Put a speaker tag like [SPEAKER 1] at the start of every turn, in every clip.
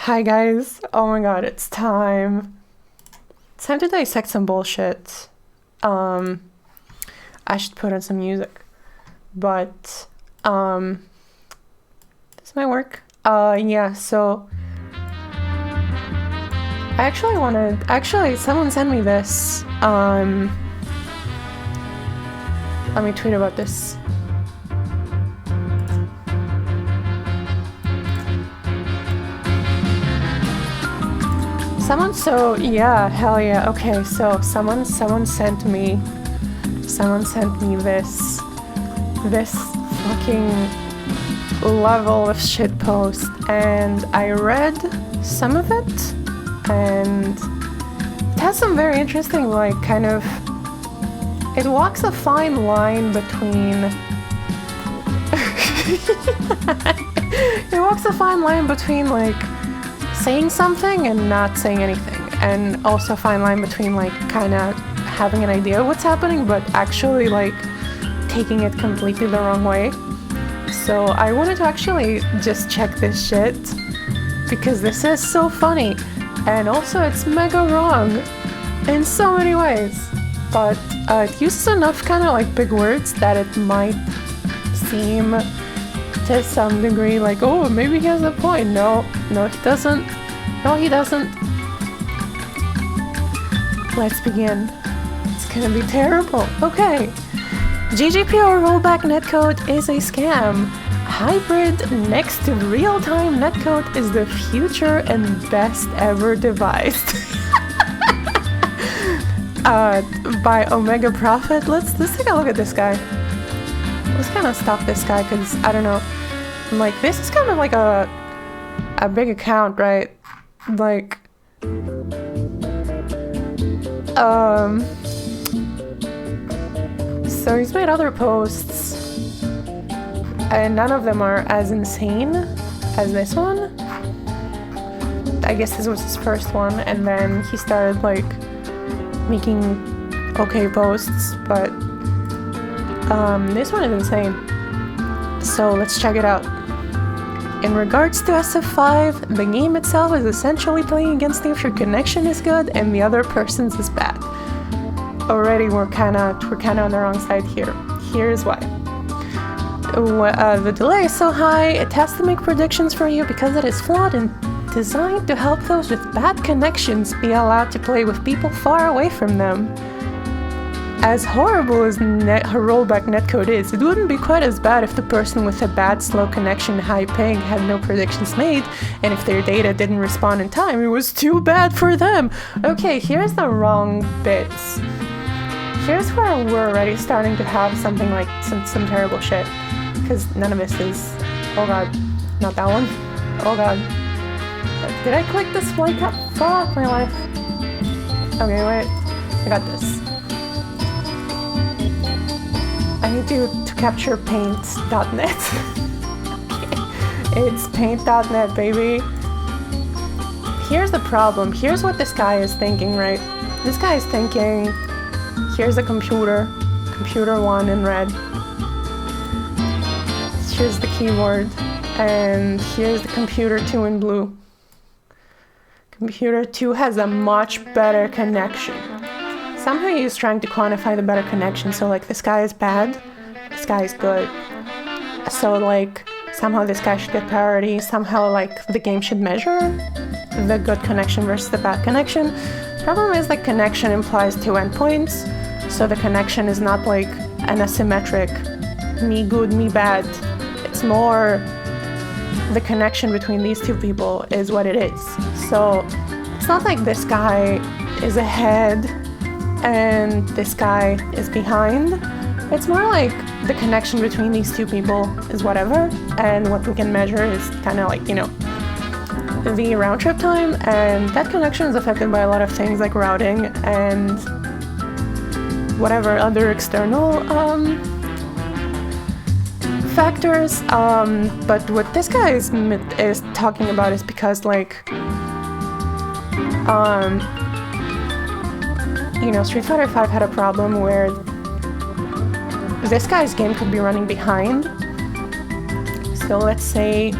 [SPEAKER 1] Hi guys, oh my god, it's time. It's time to dissect some bullshit. I should put on some music. But, this might work. Yeah, so someone sent me this. Let me tweet about this. Hell yeah. Okay, so someone sent me this fucking level of shitpost, and I read some of it, and it has some very interesting, like, kind of, it walks a fine line between like saying something and not saying anything, and also a fine line between like kind of having an idea of what's happening but actually like taking it completely the wrong way. So I wanted to actually just check this shit because this is so funny, and also it's mega wrong in so many ways, but it uses enough kind of like big words that it might seem to some degree like, oh, maybe he has a point. No, he doesn't. He doesn't. Let's begin. It's gonna be terrible. Okay. GGP or rollback netcode is a scam. Hybrid next to real-time netcode is the future and best ever devised. By Omega Profit. Let's take a look at this guy. Let's kind of stop this guy because I don't know. Like, this is kind of like a big account, right? Like, so he's made other posts, and none of them are as insane as this one. I guess this was his first one, and then he started like making okay posts, but this one is insane. So let's check it out. In regards to SF5, the game itself is essentially playing against you if your connection is good and the other person's is bad. Already we're kinda on the wrong side here. Here's why. The delay is so high, it has to make predictions for you because it is flawed and designed to help those with bad connections be allowed to play with people far away from them. As horrible as rollback netcode is, it wouldn't be quite as bad if the person with a bad, slow connection, high ping had no predictions made, and if their data didn't respond in time, it was too bad for them. Okay, here's the wrong bits. Here's where we're already starting to have something like some terrible shit, because none of this is. Oh god, not that one. Oh god. Did I click this blank up? Fuck my life. Okay, wait. I got this. I need to capture paint.net. Okay. It's paint.net, baby. Here's the problem. Here's what this guy is thinking, right? This guy is thinking, here's a computer 1 in red. Here's the keyboard, and here's the computer 2 in blue. Computer 2 has a much better connection. Somehow he's trying to quantify the better connection, so like this guy is bad, this guy is good. So like somehow this guy should get priority, somehow like the game should measure the good connection versus the bad connection. Problem is like connection implies two endpoints, so the connection is not like an asymmetric me good, me bad. It's more the connection between these two people is what it is. So it's not like this guy is ahead and this guy is behind. It's more like the connection between these two people is whatever, and what we can measure is kind of like, you know, the round trip time, and that connection is affected by a lot of things like routing and whatever other external factors. But what this guy is talking about is because like you know, Street Fighter V had a problem where this guy's game could be running behind. So let's say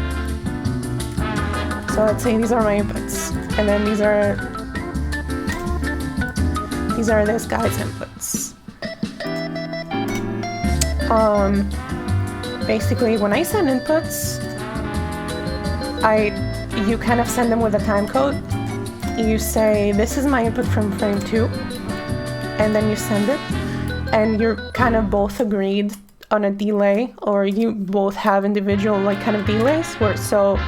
[SPEAKER 1] So let's say these are my inputs, and then these are this guy's inputs. Basically, when I send inputs, you kind of send them with a time code. You say, this is my input from frame 2, and then you send it, and you're kind of both agreed on a delay, or you both have individual like kind of delays so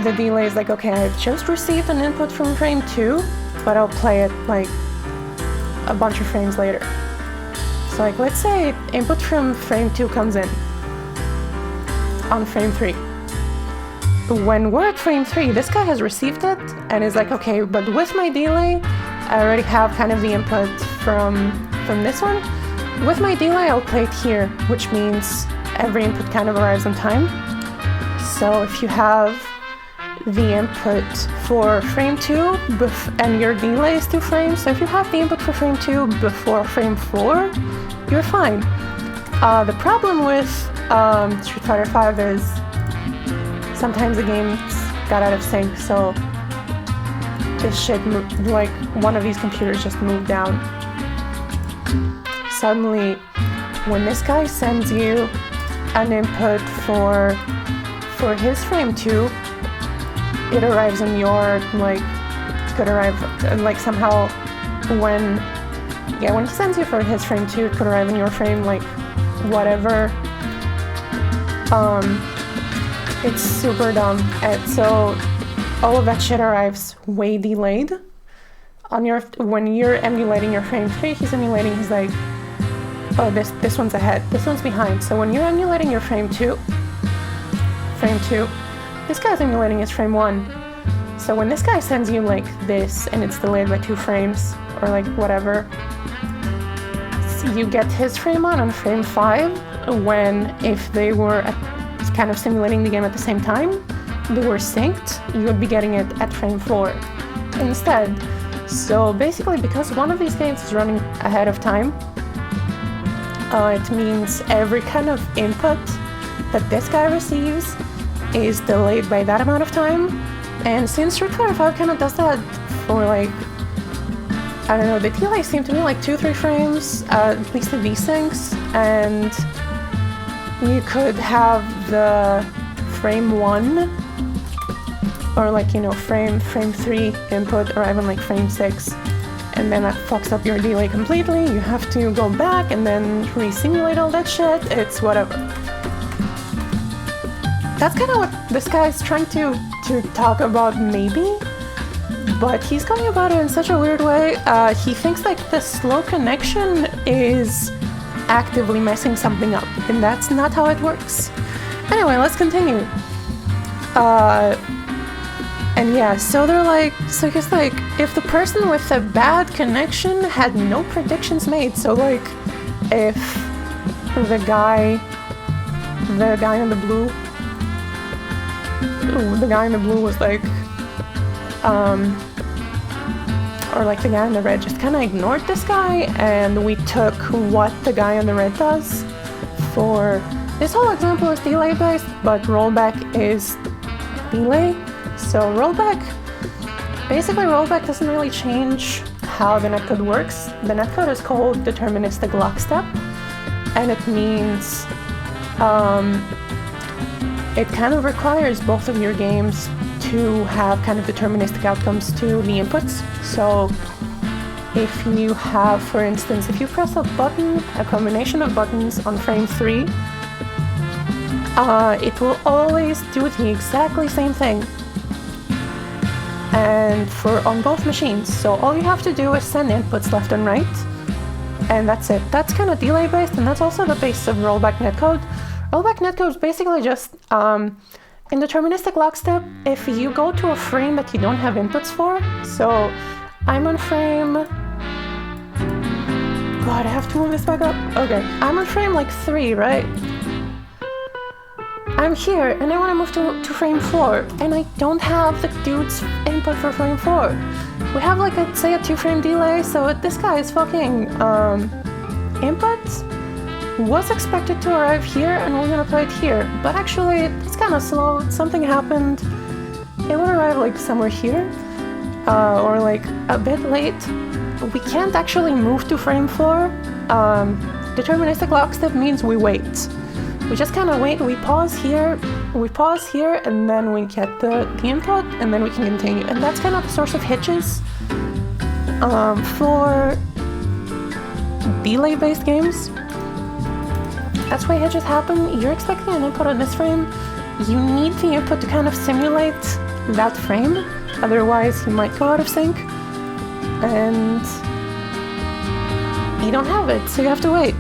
[SPEAKER 1] the delay is like, okay, I've just received an input from frame 2, but I'll play it like a bunch of frames later. So like, let's say input from frame 2 comes in on frame 3. When we're at frame 3, this guy has received it and is like, okay, but with my delay, I already have kind of the input from this one. With my delay, I'll play it here, which means every input kind of arrives on time. So if you have the input for frame 2 and your delay is 2 frames, so if you have the input for frame 2 before frame 4, you're fine. The problem with Street Fighter V is sometimes the games got out of sync, so this shit moved, like one of these computers just moved down. Suddenly, when this guy sends you an input for his frame 2, it arrives on your, like, could arrive, like, somehow when he sends you for his frame 2, it could arrive in your frame, like, whatever. It's super dumb. And so all of that shit arrives way delayed on when you're emulating your frame 3, he's emulating, he's like, oh, this one's ahead, this one's behind. So when you're emulating your frame 2, this guy's emulating his frame 1. So when this guy sends you like this and it's delayed by 2 frames or like whatever, so you get his frame on frame 5, when if they were kind of simulating the game at the same time, they were synced, you would be getting it at frame 4 instead. So basically, because one of these games is running ahead of time, it means every kind of input that this guy receives is delayed by that amount of time. And since Street Fighter V kind of does that for like, I don't know, the delays seem to be like 2-3 frames, at least the desyncs, and you could have the frame 1 or like, you know, frame 3 input arrive on like frame 6, and then that fucks up your delay completely. You have to go back and then re-simulate all that shit. It's whatever. That's kind of what this guy's trying to talk about, maybe, but he's going about it in such a weird way. He thinks like the slow connection is actively messing something up, and that's not how it works. Anyway, let's continue. And yeah, so they're like, so he's like, if the person with a bad connection had no predictions made, so like, if the guy in the blue was like, or like the guy in the red just kind of ignored this guy, and we took what the guy in the red does. For this whole example is delay based, but rollback is delay. So rollback doesn't really change how the netcode works. The netcode is called deterministic lockstep, and it means it kind of requires both of your games to have kind of deterministic outcomes to the inputs. So if you have, for instance, if you press a button, a combination of buttons on frame 3, it will always do the exactly same thing, and on both machines. So all you have to do is send inputs left and right, and that's it. That's kind of delay based, and that's also the basis of rollback netcode. Rollback netcode is basically just in deterministic lockstep, if you go to a frame that you don't have inputs for, so I'm on frame, God, I have to move this back up. Okay, I'm on frame like 3, right? I'm here and I want to move to frame 4, and I don't have the dude's input for frame 4. We have like say a 2-frame delay, so this guy's fucking inputs was expected to arrive here and we're gonna play it here, but actually it's kind of slow. Something happened. It would arrive like somewhere here, or like a bit late. We can't actually move to frame 4. Deterministic lockstep means we wait. We just kind of wait, we pause here, and then we get the input, and then we can continue. And that's kind of the source of hitches for delay-based games. That's why hitches happen. You're expecting an input on this frame. You need the input to kind of simulate that frame, otherwise you might go out of sync, and you don't have it, so you have to wait.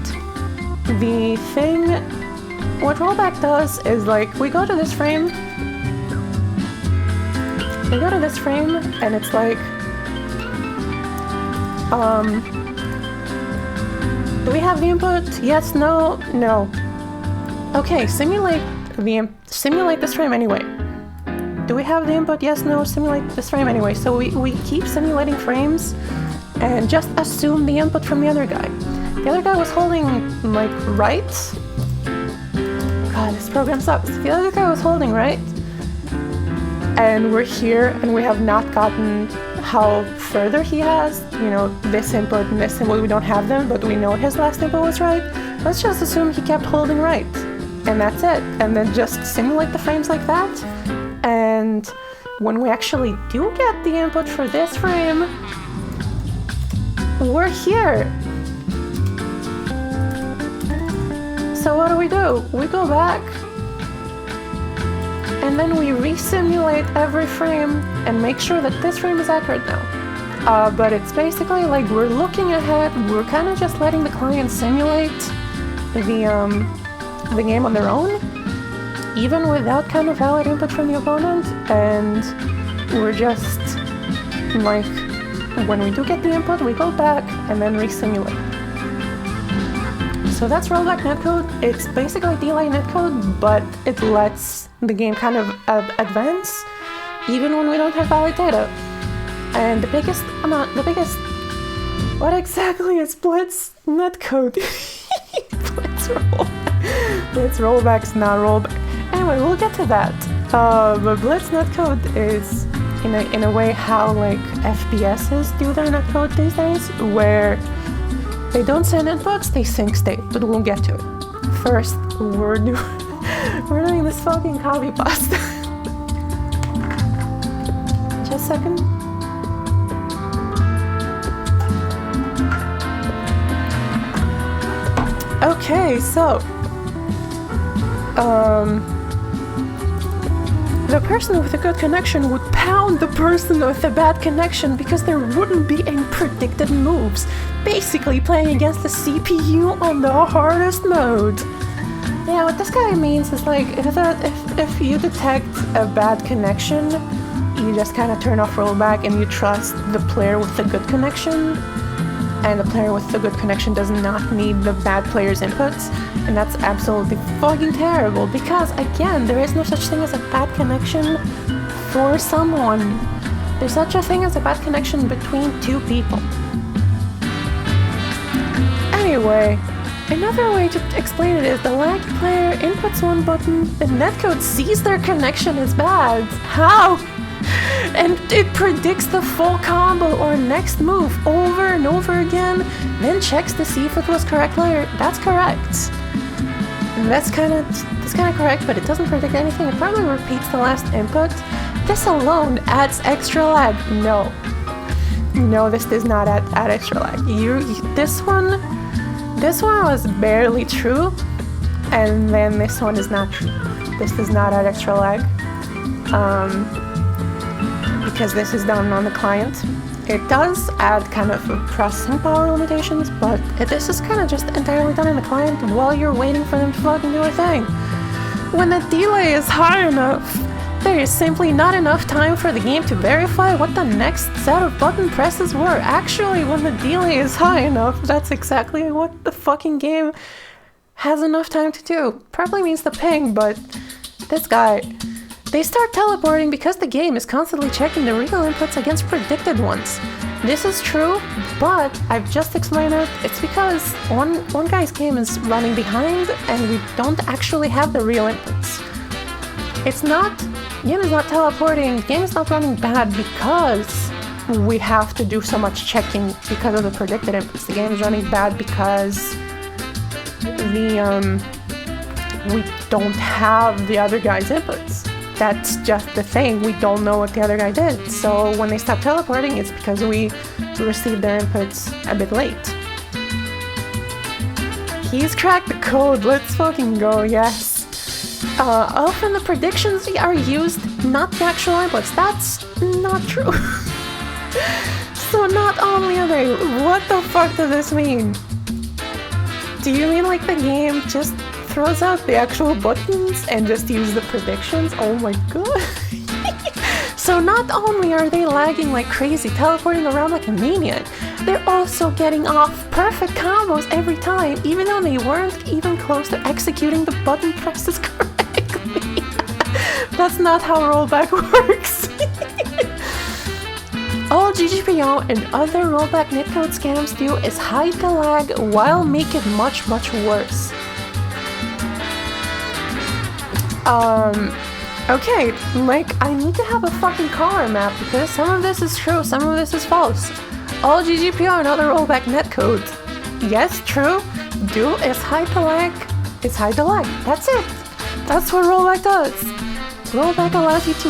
[SPEAKER 1] The thing, what rollback does is like, we go to this frame, and it's like, do we have the input? Yes, no, no. Okay, simulate this frame anyway. Do we have the input? Yes, no, simulate this frame anyway. So we keep simulating frames and just assume the input from the other guy. The other guy was holding, like, right. God, this program sucks. The other guy was holding right. And we're here and we have not gotten how further he has, you know, this input and this input. We don't have them, but we know his last input was right. Let's just assume he kept holding right. And that's it. And then just simulate the frames like that. And when we actually do get the input for this frame, we're here. So what do? We go back, and then we re-simulate every frame and make sure that this frame is accurate now. But it's basically like we're looking ahead, we're kind of just letting the client simulate the game on their own, even without kind of valid input from the opponent, and we're just like, when we do get the input, we go back and then re-simulate. So that's rollback netcode. It's basically delay netcode, but it lets the game kind of advance even when we don't have valid data. And what exactly is Blitz netcode? Blitz rollback's not rollback. Anyway, we'll get to that. But Blitz netcode is in a way how like FPSs do their netcode these days, where they don't send inputs, they sync state, but we'll get to it. First, we're doing this fucking copy pasta. Just a second. Okay, so the person with a good connection would pound the person with a bad connection because there wouldn't be any predicted moves. Basically playing against the CPU on the hardest mode. Yeah, what this guy means is like, if you detect a bad connection, you just kind of turn off rollback and you trust the player with the good connection. And the player with the good connection does not need the bad player's inputs. And that's absolutely fucking terrible, because again, there is no such thing as a bad connection for someone. There's such a thing as a bad connection between two people. Anyway, another way to explain it is the laggy player inputs one button, the netcode sees their connection is bad. How? And it predicts the full combo or next move over and over again, then checks to see if it was correct later. That's correct. And that's kind of correct, but it doesn't predict anything. It probably repeats the last input. This alone adds extra lag. No, this does not add extra lag. This one was barely true, and then this one is not true. This does not add extra lag. Because this is done on the client. It does add kind of processing power limitations, but this is kind of just entirely done in the client while you're waiting for them to fucking do a thing. When the delay is high enough, there is simply not enough time for the game to verify what the next set of button presses were. Actually, when the delay is high enough, that's exactly what the fucking game has enough time to do. Probably means the ping, but this guy... They start teleporting because the game is constantly checking the real inputs against predicted ones. This is true, but I've just explained it. It's because one guy's game is running behind and we don't actually have the real inputs. Game is not teleporting, game is not running bad because we have to do so much checking because of the predicted inputs. The game is running bad because we don't have the other guy's inputs. That's just the thing, we don't know what the other guy did. So when they stop teleporting, it's because we received their inputs a bit late. He's cracked the code, let's fucking go, yes. Often the predictions are used, not the actual inputs. That's not true. So not only are they, what the fuck does this mean? Do you mean like the game just throws out the actual buttons and just use the predictions? Oh my god. So not only are they lagging like crazy, teleporting around like a maniac, they're also getting off perfect combos every time, even though they weren't even close to executing the button presses correctly. That's not how rollback works. All GGPO and other rollback netcode scams do is hide the lag while make it much, much worse. Okay, like, I need to have a fucking color map because some of this is true, some of this is false. All GGPO and other rollback netcode, yes, true, do is hide the lag, that's it. That's what rollback does. Rollback allows you to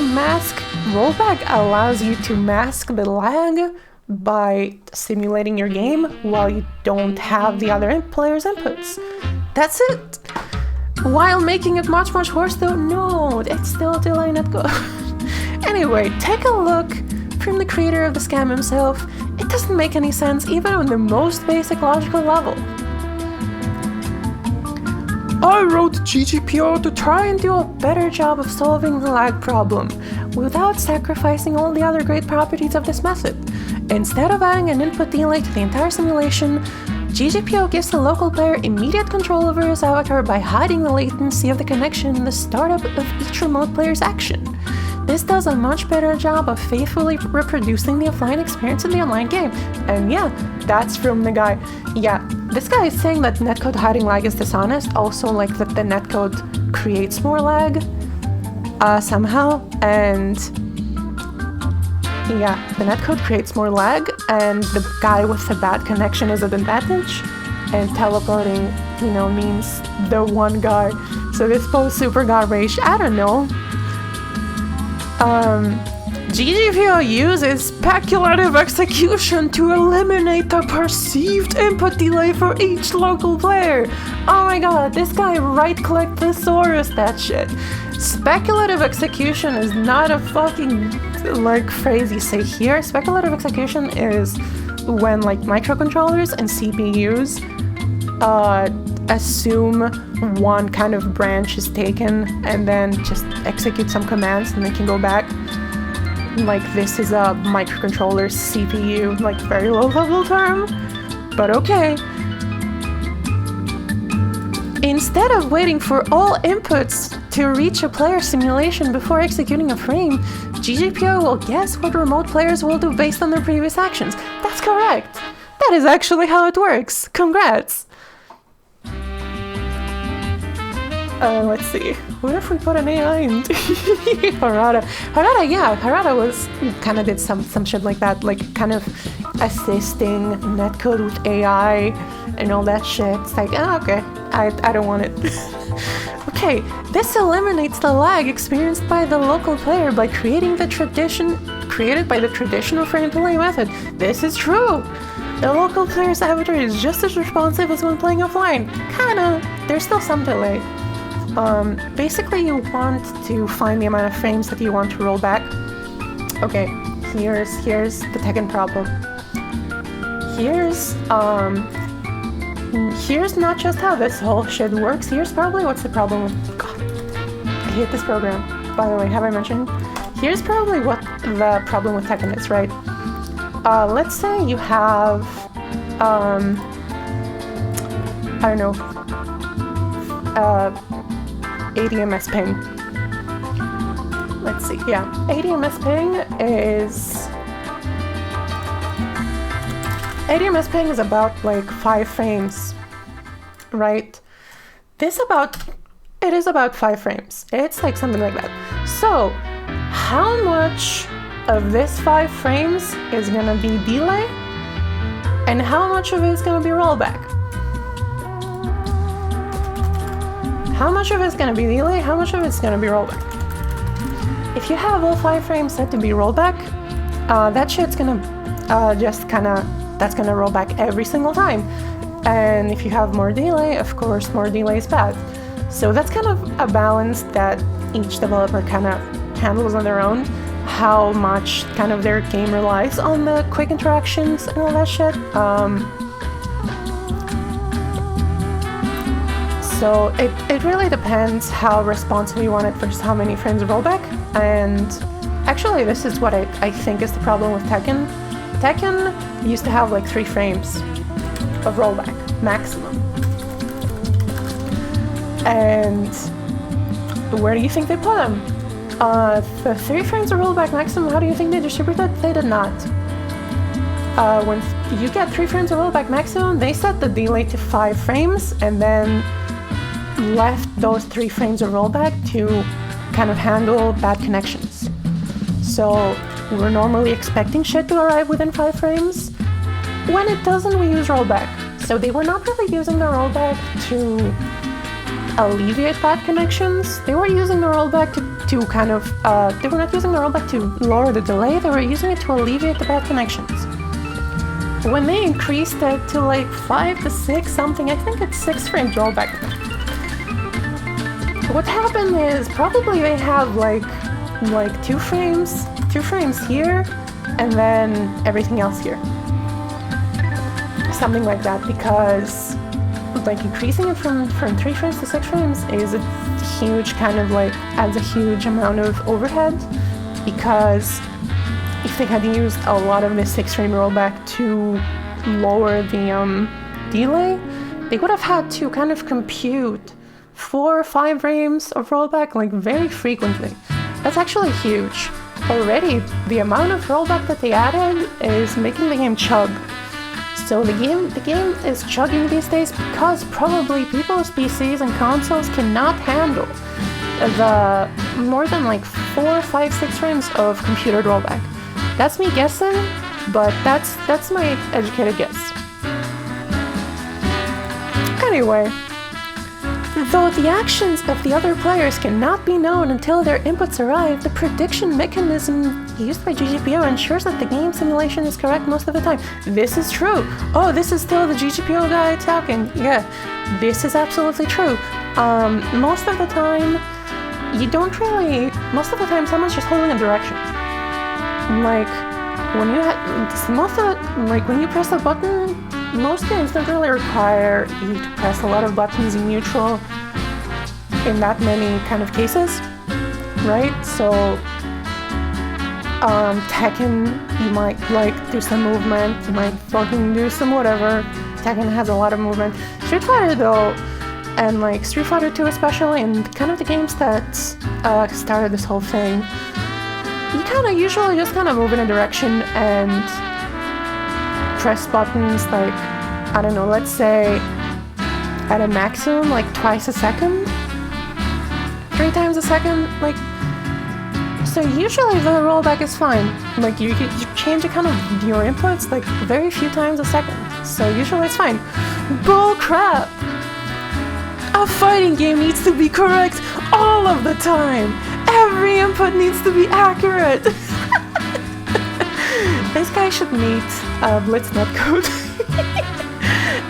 [SPEAKER 1] mask the lag by simulating your game while you don't have the other player's inputs. That's it. While making it much, much worse though, no, it's still delay netcode. Anyway, take a look from the creator of the scam himself. It doesn't make any sense even on the most basic logical level. I wrote GGPO to try and do a better job of solving the lag problem without sacrificing all the other great properties of this method. Instead of adding an input delay to the entire simulation, GGPO gives the local player immediate control over his avatar by hiding the latency of the connection in the startup of each remote player's action. This does a much better job of faithfully reproducing the offline experience in the online game. And yeah, that's from the guy. Yeah, this guy is saying that netcode hiding lag is dishonest, also like that the netcode creates more lag somehow, and yeah, the netcode creates more lag, and the guy with the bad connection is at advantage, and teleporting, means the one guy. So this post super garbage, I don't know. GGPO uses speculative execution to eliminate the perceived input delay for each local player. Oh my god, this guy right-clicked thesaurus that shit. Speculative execution is not a fucking phrase you say here. Speculative execution is when microcontrollers and CPUs assume one kind of branch is taken and then just execute some commands and they can go back. This is a microcontroller CPU, very low level term, but okay. Instead of waiting for all inputs to reach a player simulation before executing a frame, GGPO will guess what remote players will do based on their previous actions. That's correct. That is actually how it works. Congrats. Let's see. What if we put an AI into Harada? Harada was kind of did some shit like that, kind of assisting netcode with AI and all that shit. It's okay, I don't want it. Okay, this eliminates the lag experienced by the local player by created by the traditional frame delay method. This is true. The local player's avatar is just as responsive as when playing offline. Kinda. There's still some delay. Basically you want to find the amount of frames that you want to roll back. Okay, here's the second problem. Here's not just how this whole shit works, here's probably what's the problem with... God, I hate this program. By the way, have I mentioned? Here's probably what the problem with Tekken is, right? Let's say you have, I don't know, ADMS ping. Let's see, yeah. ADMS ping is ADMS ping is about like 5 frames, right? It is about 5 frames. It's like something like that. So, how much of this 5 frames is gonna be delay? And how much of it is gonna be rollback? How much of it is gonna be delay? How much of it is gonna be rollback? If you have all 5 frames set to be rollback, that shit's gonna that's gonna roll back every single time. And if you have more delay, of course, more delay is bad. So that's kind of a balance that each developer kind of handles on their own, how much kind of their game relies on the quick interactions and all that shit. So it really depends how responsive you want it versus how many frames of rollback. And actually, this is what I think is the problem with Tekken. Tekken used to have like 3 frames of rollback, maximum. And where do you think they put them? The 3 frames of rollback maximum, how do you think they distributed? They did not. When you get 3 frames of rollback maximum, they set the delay to 5 frames and then left those 3 frames of rollback to kind of handle bad connections. So we're normally expecting shit to arrive within 5 frames. When it doesn't, we use rollback. So they were not really using the rollback to alleviate bad connections. They were using the rollback to kind of, they were not using the rollback to lower the delay, they were using it to alleviate the bad connections. When they increased it to like 5 to 6 something, I think it's 6 frames rollback. What happened is probably they have like 2 frames here, and then everything else here. Something like that, because like increasing it from 3 frames to 6 frames is a huge kind of like adds a huge amount of overhead, because if they had used a lot of the 6 frame rollback to lower the delay, they would have had to kind of compute 4 or 5 frames of rollback like very frequently. That's actually huge. Already, the amount of rollback that they added is making the game chug. So the game is chugging these days because probably people's PCs and consoles cannot handle the more than like 4, 5, 6 frames of computed rollback. That's me guessing, but that's my educated guess. Anyway, though the actions of the other players cannot be known until their inputs arrive, the prediction mechanism used by GGPO ensures that the game simulation is correct most of the time. This is true. Oh, this is still the GGPO guy talking. Yeah, this is absolutely true. Most of the time, most of the time someone's just holding a direction. Like, when you press a button, most games don't really require you to press a lot of buttons in neutral in that many kind of cases, right? So, Tekken, you might like do some movement, you might fucking do some whatever. Tekken has a lot of movement. Street Fighter though, and like Street Fighter 2 especially, and kind of the games that started this whole thing, you kind of usually just kind of move in a direction and press buttons like, I don't know, let's say at a maximum like twice a second, 3 times a second, like, so usually the rollback is fine. Like you change a kind of your inputs like very few times a second, so usually it's fine. Bull crap! A fighting game needs to be correct all of the time. Every input needs to be accurate. This guy should meet Blitz Netcode.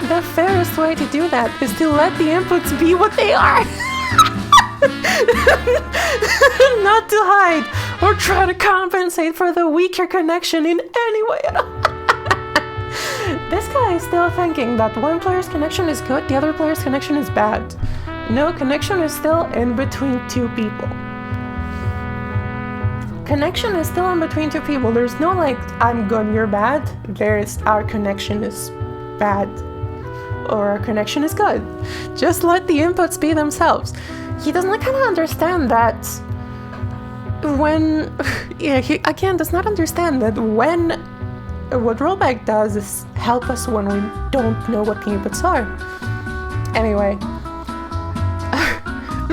[SPEAKER 1] The fairest way to do that is to let the inputs be what they are. Not to hide or try to compensate for the weaker connection in any way at all. This guy is still thinking that one player's connection is good, the other player's connection is bad. No, connection is still in between 2 people. Connection is still in between 2 people. There's no like, I'm good, you're bad. There's our connection is bad or our connection is good. Just let the inputs be themselves. He doesn't kind of understand that when, he again does not understand that when what rollback does is help us when we don't know what the inputs are. Anyway,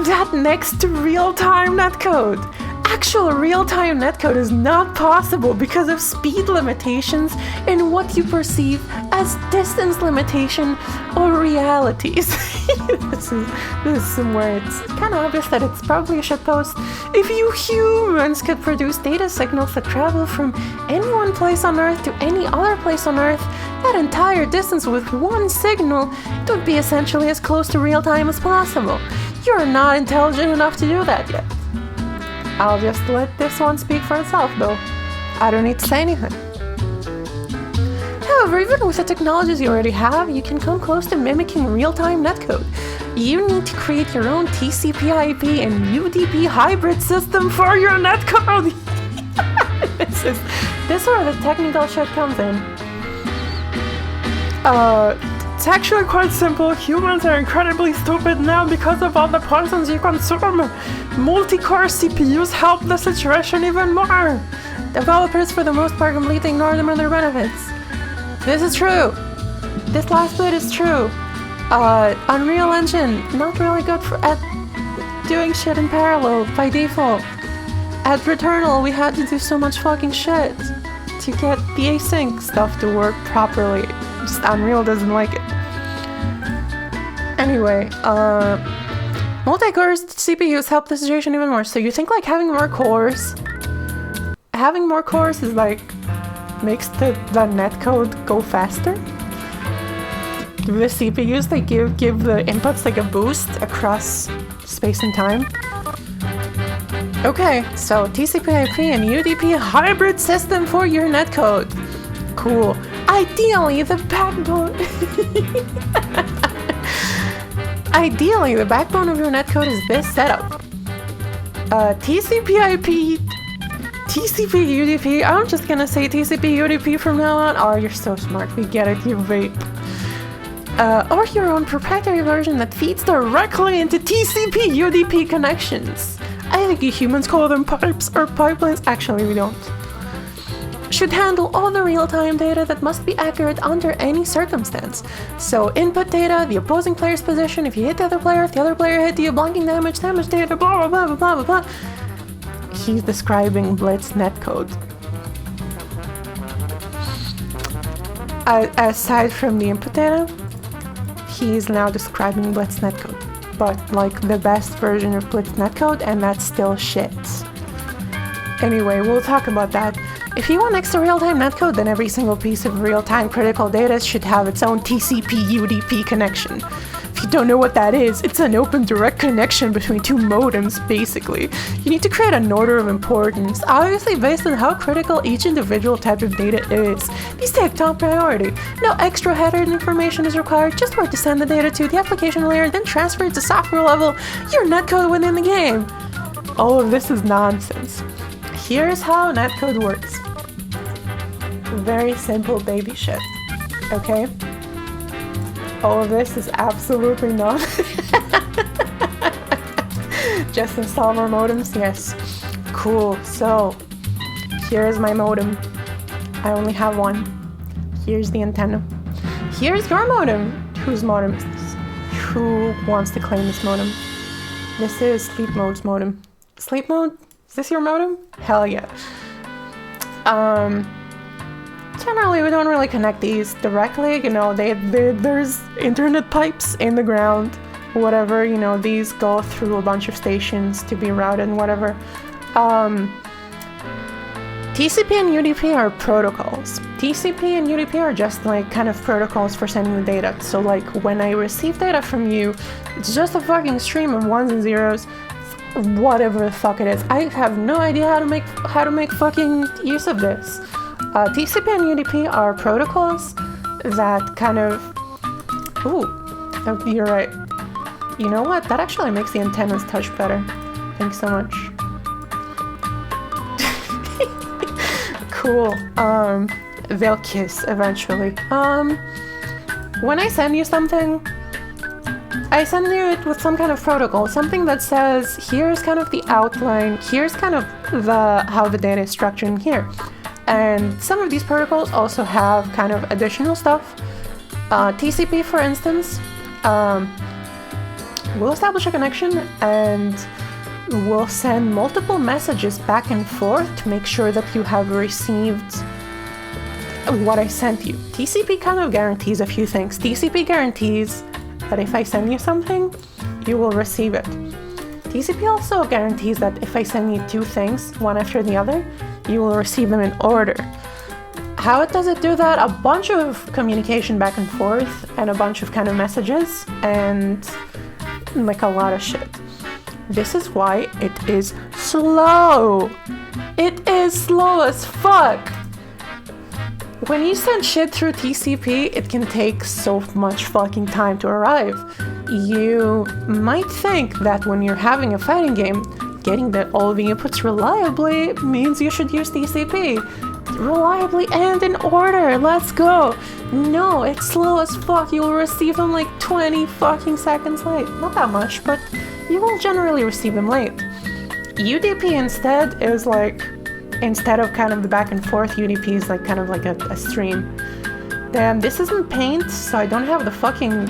[SPEAKER 1] that next to real-time netcode. Actual real-time netcode is not possible because of speed limitations and what you perceive as distance limitation or realities. This is somewhere it's kind of obvious that it's probably a shitpost. If you humans could produce data signals that travel from any one place on Earth to any other place on Earth, that entire distance with one signal, it would be essentially as close to real-time as possible. You're not intelligent enough to do that yet. I'll just let this one speak for itself, though. I don't need to say anything. However, even with the technologies you already have, you can come close to mimicking real-time netcode. You need to create your own TCP/IP and UDP hybrid system for your netcode. This is where the technical shit comes in. It's actually quite simple. Humans are incredibly stupid now because of all the poisons you consume. Multi-core CPUs help the situation even more. Developers, for the most part, completely ignore them and their benefits. This is true. This last bit is true. Unreal Engine, not really good at doing shit in parallel by default. At Returnal, we had to do so much fucking shit to get the async stuff to work properly. Just Unreal doesn't like it. Anyway, multi-core CPUs help the situation even more. So you think like having more cores is like makes the netcode go faster? The CPUs, they give the inputs like a boost across space and time. Okay, so TCP/IP and UDP hybrid system for your netcode. Cool. Ideally, the backbone of your netcode is this setup. TCP/IP, TCP/UDP. I'm just gonna say TCP/UDP from now on. Oh, you're so smart. We get it, you vape. Or your own proprietary version that feeds directly into TCP/UDP connections. I think you humans call them pipes or pipelines. Actually, we don't. Should handle all the real-time data that must be accurate under any circumstance. So input data, the opposing player's position, if you hit the other player, if the other player hit you, blocking damage data, blah blah blah blah blah blah. He's describing Blitz netcode. Aside from the input data, he's now describing Blitz netcode, but like the best version of Blitz netcode, and that's still shit. Anyway, we'll talk about that. If you want extra real-time netcode, then every single piece of real-time critical data should have its own TCP/UDP connection. If you don't know what that is, it's an open direct connection between two modems, basically. You need to create an order of importance, obviously based on how critical each individual type of data is. These take top priority. No extra header information is required, just where to send the data to the application layer, then transfer it to software level, your netcode within the game. All of this is nonsense. Here's how netcode works. Very simple baby shit, okay? All of this is absolutely not. Just install more modems? Yes. Cool, so here's my modem. I only have one. Here's the antenna. Here's your modem. Whose modem is this? Who wants to claim this modem? This is Sleep Mode's modem. Sleep Mode? Is this your modem? Hell yeah. Generally, we don't really connect these directly, you know, there's internet pipes in the ground, whatever, you know, these go through a bunch of stations to be routed and whatever. TCP and UDP are protocols. TCP and UDP are just like kind of protocols for sending the data. So like when I receive data from you, it's just a fucking stream of ones and zeros, whatever the fuck it is. I have no idea how to make fucking use of this. TCP and UDP are protocols that kind of... Ooh, you're right. You know what? That actually makes the antennas touch better. Thanks so much. Cool. They'll kiss eventually. When I send you something, I send you it with some kind of protocol, something that says, here's kind of the outline, here's kind of how the data is structured in here. And some of these protocols also have kind of additional stuff. TCP, for instance, will establish a connection and will send multiple messages back and forth to make sure that you have received what I sent you. TCP kind of guarantees a few things. TCP guarantees that if I send you something, you will receive it. TCP also guarantees that if I send you two things, one after the other, you will receive them in order. How does it do that? A bunch of communication back and forth and a bunch of kind of messages and like a lot of shit. This is why it is slow. It is slow as fuck. When you send shit through TCP, it can take so much fucking time to arrive. You might think that when you're having a fighting game, getting all the inputs reliably means you should use TCP. Reliably and in order, let's go. No, it's slow as fuck. You'll receive them like 20 fucking seconds late. Not that much, but you will generally receive them late. UDP instead is like, instead of kind of the back and forth, UDP is like kind of like a stream. Damn, this isn't Paint, so I don't have the fucking,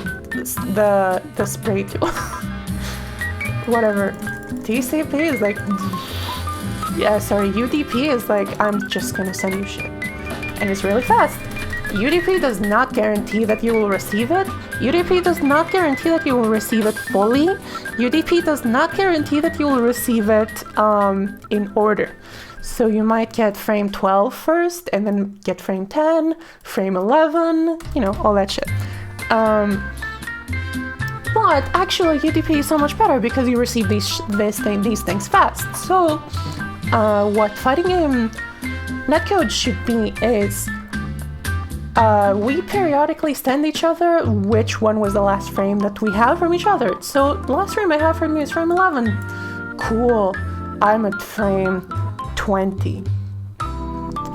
[SPEAKER 1] the spray tool. Whatever. TCP is like, yeah, sorry, UDP is like, I'm just gonna send you shit. And it's really fast. UDP does not guarantee that you will receive it. UDP does not guarantee that you will receive it fully. UDP does not guarantee that you will receive it in order. So you might get frame 12 first, and then get frame 10, frame 11, you know, all that shit. But actually UDP is so much better because you receive these things fast. So what fighting game netcode should be is we periodically send each other which one was the last frame that we have from each other. So the last frame I have from you is frame 11. Cool. I'm at frame 20.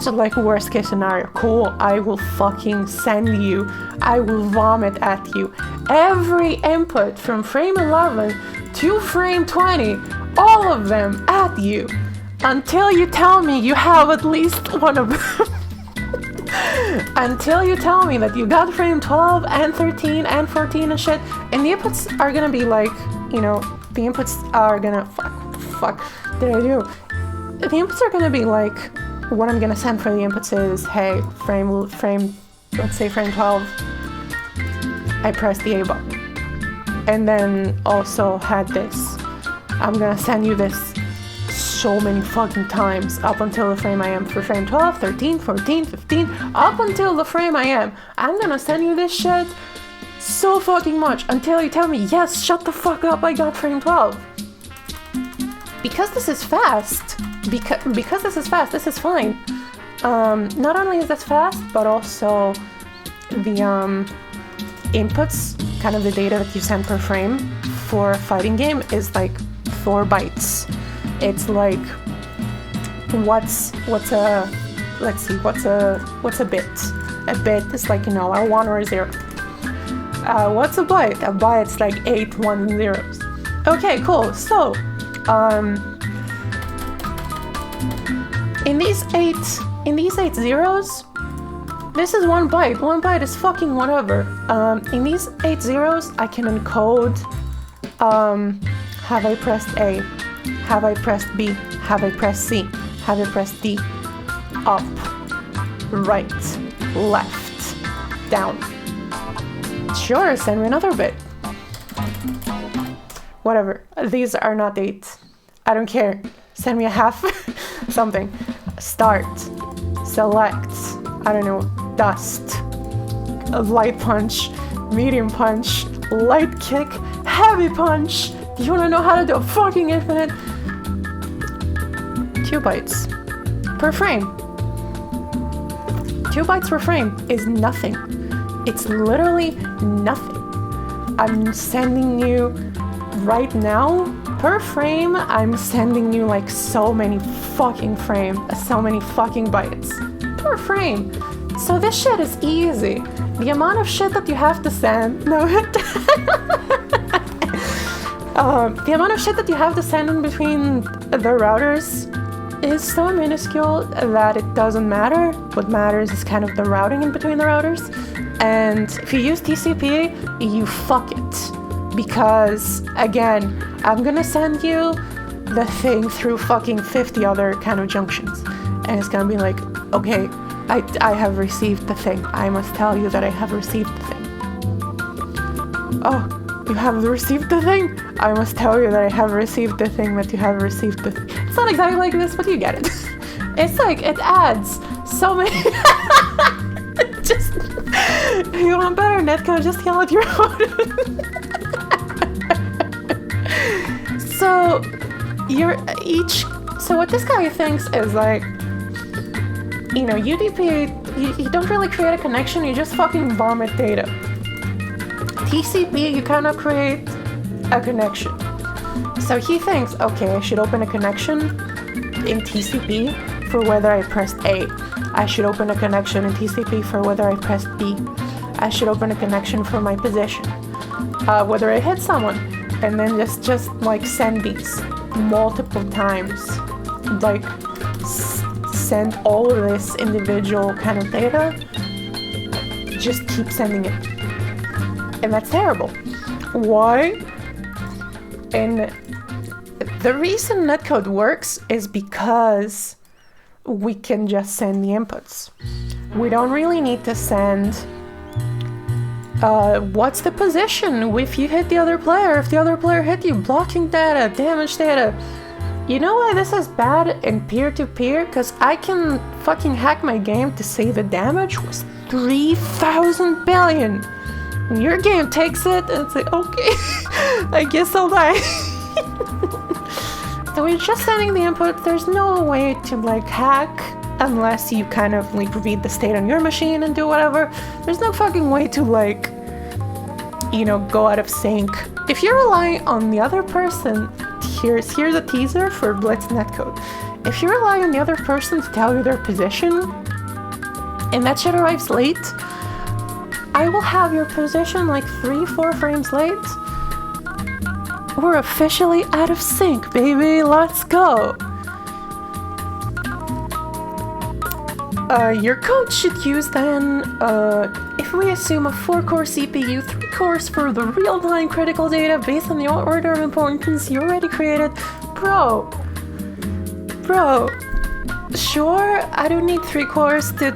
[SPEAKER 1] So like worst case scenario, cool, I will fucking send you, I will vomit at you every input from frame 11 to frame 20, all of them at you, until you tell me you have at least one of them. Until you tell me that you got frame 12 and 13 and 14 and shit, and the inputs are gonna be like, you know, the inputs are gonna, fuck, did I do? The inputs are gonna be like, what I'm gonna send for the inputs is, hey, frame, let's say frame 12, I pressed the A button. And then also had this. I'm gonna send you this so many fucking times up until the frame I am for frame 12, 13, 14, 15, up until the frame I am. I'm gonna send you this shit so fucking much until you tell me, yes, shut the fuck up, I got frame 12. Because this is fast, because this is fast, this is fine. Not only is this fast, but also the inputs, kind of the data that you send per frame for a fighting game is like 4 bytes. It's like, what's a bit? A bit is like, you know, a 1 or a 0. What's a byte? A byte's like 8 1 zeros. Okay, cool. So, in these eight zeros, this is 1 byte. 1 byte is fucking whatever. In these 8 zeros, I can encode, have I pressed A? Have I pressed B? Have I pressed C? Have I pressed D? Up, right, left, down. Sure, send me another bit. Whatever. These are not 8. I don't care. Send me a half something. Start, select, I don't know, dust, a light punch, medium punch, light kick, heavy punch. Do you want to know how to do a fucking infinite? 2 bytes per frame. 2 bytes per frame is nothing. It's literally nothing. I'm sending you right now per frame, I'm sending you like so many fucking bytes per frame. So this shit is easy. The amount of shit that you have to send, the amount of shit that you have to send in between the routers is so minuscule that it doesn't matter. What matters is kind of the routing in between the routers. And if you use TCP, you fuck it. Because, again, I'm gonna send you the thing through fucking 50 other kind of junctions. And it's gonna be like, okay, I have received the thing. I must tell you that I have received the thing. Oh, you have received the thing? I must tell you that I have received the thing, that you have received the thing. It's not exactly like this, but you get it. It's like, it adds so many... Just... If you want better netcode, just yell at your phone. So, So what this guy thinks is like, you know, UDP, you don't really create a connection, you just fucking vomit data. TCP, you cannot create a connection. So he thinks, okay, I should open a connection in TCP for whether I pressed A. I should open a connection in TCP for whether I pressed B. I should open a connection for my position, whether I hit someone, and then just like send these multiple times, like send all of this individual kind of data, just keep sending it. And that's terrible. Why? And the reason netcode works is because we can just send the inputs. We don't really need to send what's the position if you hit the other player, if the other player hit you, blocking data, damage data. You know why this is bad in peer-to-peer? Because I can fucking hack my game to say the damage was 3,000 billion. And your game takes it and it's like, okay, I guess I'll die. So we're just sending the input. There's no way to like hack unless you kind of like read the state on your machine and do whatever. There's no fucking way to like, you know, go out of sync. If you're relying on the other person, here's a teaser for Blitz Netcode. If you rely on the other person to tell you their position and that shit arrives late, I will have your position like 3-4 frames late. We're officially out of sync, baby. Let's go. Your code should use then, if we assume a 4-core CPU, 3 cores for the real-time critical data based on the order of importance you already created. Bro, sure, I don't need 3 cores to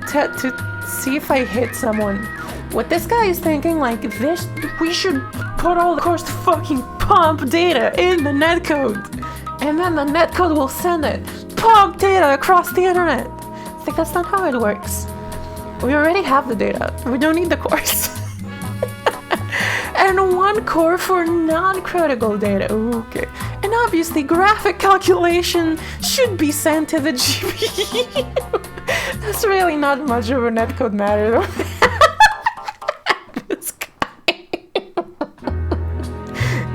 [SPEAKER 1] see if I hit someone. What this guy is thinking, like, this, we should put all the cores to fucking pump data in the netcode. And then the netcode will send it. Pump data across the internet. It's like, that's not how it works. We already have the data. We don't need the cores. And 1 core for non-critical data. Okay. And obviously, graphic calculation should be sent to the GPU. That's really not much of a netcode matter, though.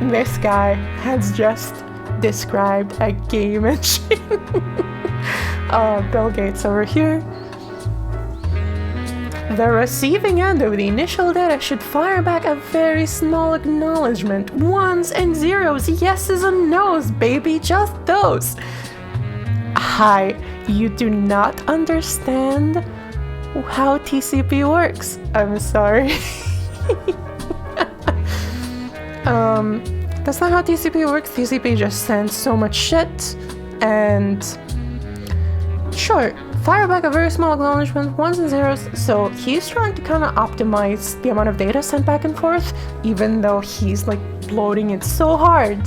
[SPEAKER 1] This guy has just described a game machine. Bill Gates over here. The receiving end of the initial data should fire back a very small acknowledgement. 1s and 0s, yeses and nos, baby, just those. Hi, you do not understand how TCP works. I'm sorry. That's not how TCP works. TCP just sends so much shit, and sure, fire back a very small acknowledgement, 1s and 0s. So he's trying to kind of optimize the amount of data sent back and forth, even though he's like bloating it so hard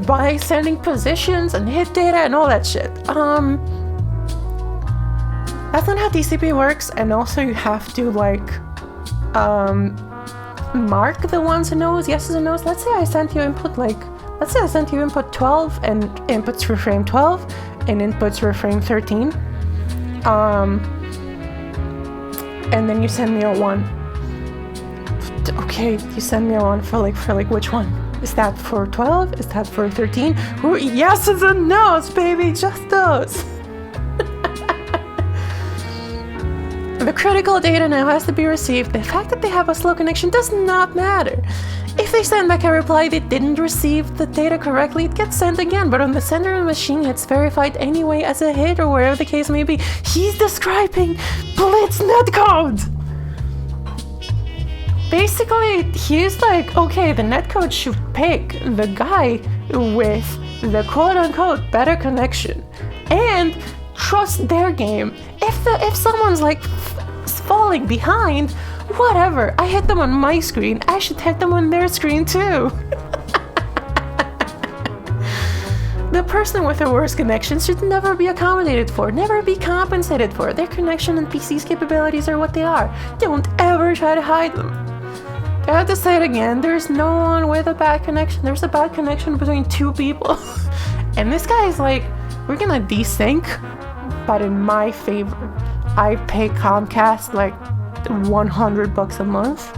[SPEAKER 1] by sending positions and hit data and all that shit. That's not how TCP works, and also you have to like mark the 1s and nos, yeses and nos. Let's say I sent you input 12 and inputs for frame 12 and inputs for frame 13. And then you send me a 1. Okay, you send me a 1 for like which one? Is that for 12? Is that for 13? Yeses and nos, baby, just those. The critical data now has to be received. The fact that they have a slow connection does not matter. If they send back a reply they didn't receive the data correctly, it gets sent again, but on the sender machine it's verified anyway as a hit or whatever the case may be. He's describing Blitz Netcode! Basically, he's like, okay, the netcode should pick the guy with the quote-unquote better connection and trust their game. If someone's like falling behind, whatever, I hit them on my screen, I should hit them on their screen too. The person with the worst connection should never be accommodated for, never be compensated for. Their connection and PC's capabilities are what they are. Don't ever try to hide them. I have to say it again, there's no one with a bad connection. There's a bad connection between two people. And this guy is like, we're gonna desync, but in my favor. I pay Comcast like $100 a month.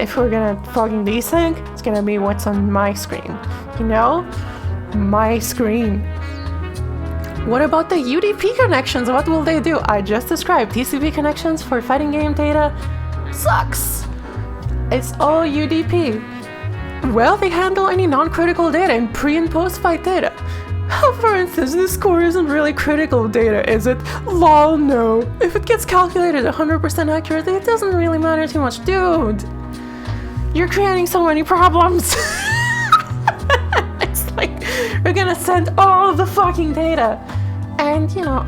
[SPEAKER 1] If we're gonna fucking desync, it's gonna be what's on my screen. You know? My screen. What about the UDP connections? What will they do? I just described TCP connections for fighting game data. Sucks. It's all UDP. Well, they handle any non-critical data and pre- and post-fight data. For instance, the score isn't really critical data, is it? Lol, no. If it gets calculated 100% accurately, it doesn't really matter too much. Dude, you're creating so many problems. It's like, we're gonna send all the fucking data. And, you know,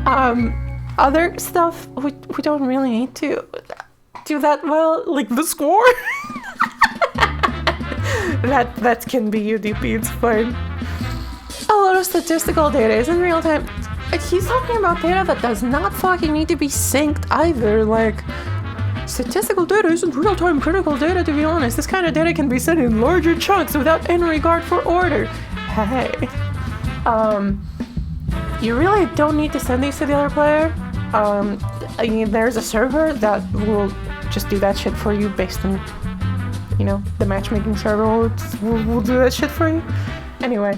[SPEAKER 1] other stuff, we don't really need to do that well, like the score. That can be UDP, it's fine. A lot of statistical data is in real time. He's talking about data that does not fucking need to be synced either. Like, statistical data isn't real-time critical data, to be honest. This kind of data can be sent in larger chunks without any regard for order. Hey. You really don't need to send these to the other player. I mean, there's a server that will just do that shit for you based on, you know, the matchmaking server will do that shit for you. Anyway,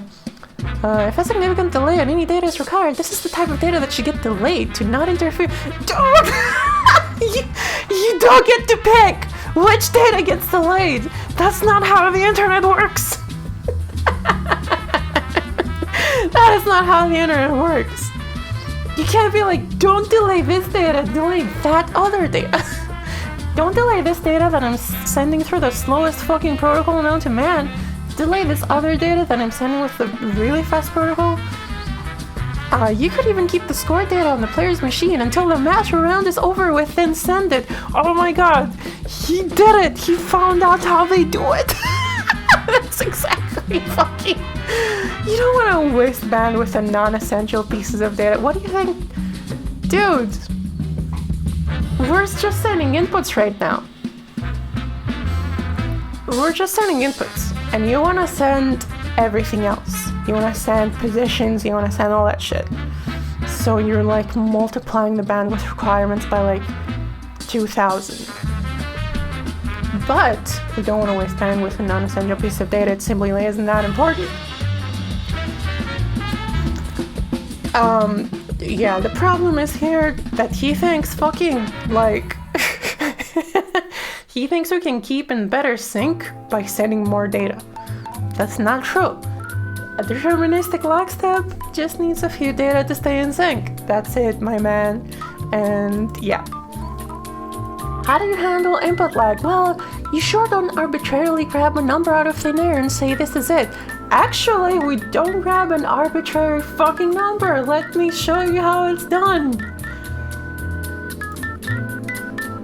[SPEAKER 1] if a significant delay on any data is required, this is the type of data that should get delayed to not interfere. Don't! you don't get to pick which data gets delayed. That's not how the internet works. That is not how the internet works. You can't be like, don't delay this data, delay that other data. Don't delay this data that I'm sending through the slowest fucking protocol known to man. Delay this other data that I'm sending with the really fast protocol. You could even keep the score data on the player's machine until the match round is over with, then send it. Oh my god, he did it! He found out how they do it! That's exactly fucking... You don't want to waste bandwidth on non-essential pieces of data. What do you think? Dude, we're just sending inputs right now. We're just sending inputs. And you want to send everything else. You want to send positions, you want to send all that shit. So you're like multiplying the bandwidth requirements by like 2,000. But you don't want to waste bandwidth with a non-essential piece of data. It simply isn't that important. Yeah, the problem is here that he thinks fucking like he thinks we can keep in better sync by sending more data. That's not true. A deterministic lockstep just needs a few data to stay in sync. That's it, my man. And yeah. How do you handle input lag? Well, you sure don't arbitrarily grab a number out of thin air and say this is it. Actually, we don't grab an arbitrary fucking number. Let me show you how it's done.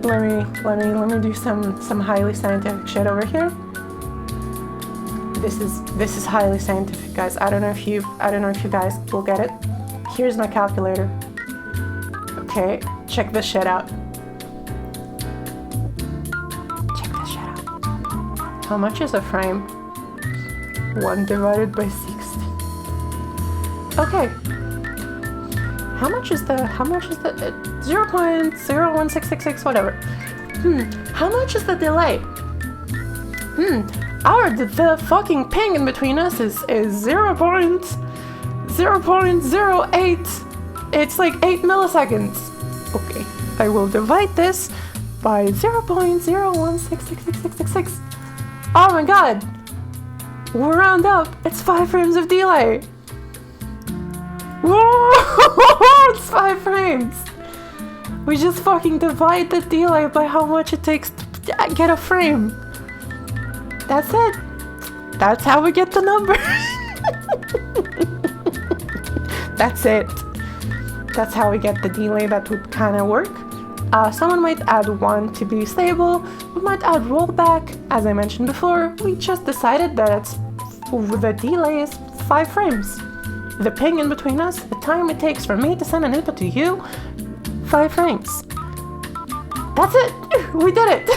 [SPEAKER 1] Let me do some highly scientific shit over here. This is highly scientific, guys. I don't know if you guys will get it. Here's my calculator. Okay, check this shit out. Check this shit out. How much is a frame? 1 divided by 60. Okay. How much is the 0.01666 whatever? How much is the delay? The fucking ping in between us is 0.08. It's like 8 milliseconds. Okay, I will divide this by 0.0166666. Oh my god! We're round up! It's 5 frames of delay! Whoa! It's 5 frames! We just fucking divide the delay by how much it takes to get a frame. That's it. That's how we get the number. That's it. That's how we get the delay. That would kind of work. Someone might add 1 to be stable. We might add rollback. As I mentioned before, we just decided that the delay is 5 frames. The ping in between us, the time it takes for me to send an input to you, 5 frames. That's it. We did it.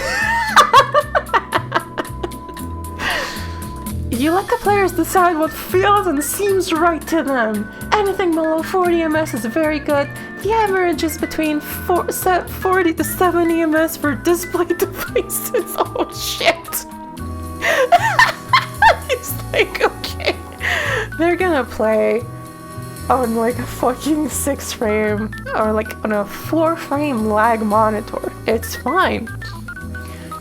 [SPEAKER 1] You let the players decide what feels and seems right to them. Anything below 40 ms is very good. The average is between 40 to 70 ms for display devices. Oh shit. It's like, okay. They're gonna play on like a fucking 6 frame or like on a 4 frame lag monitor. It's fine.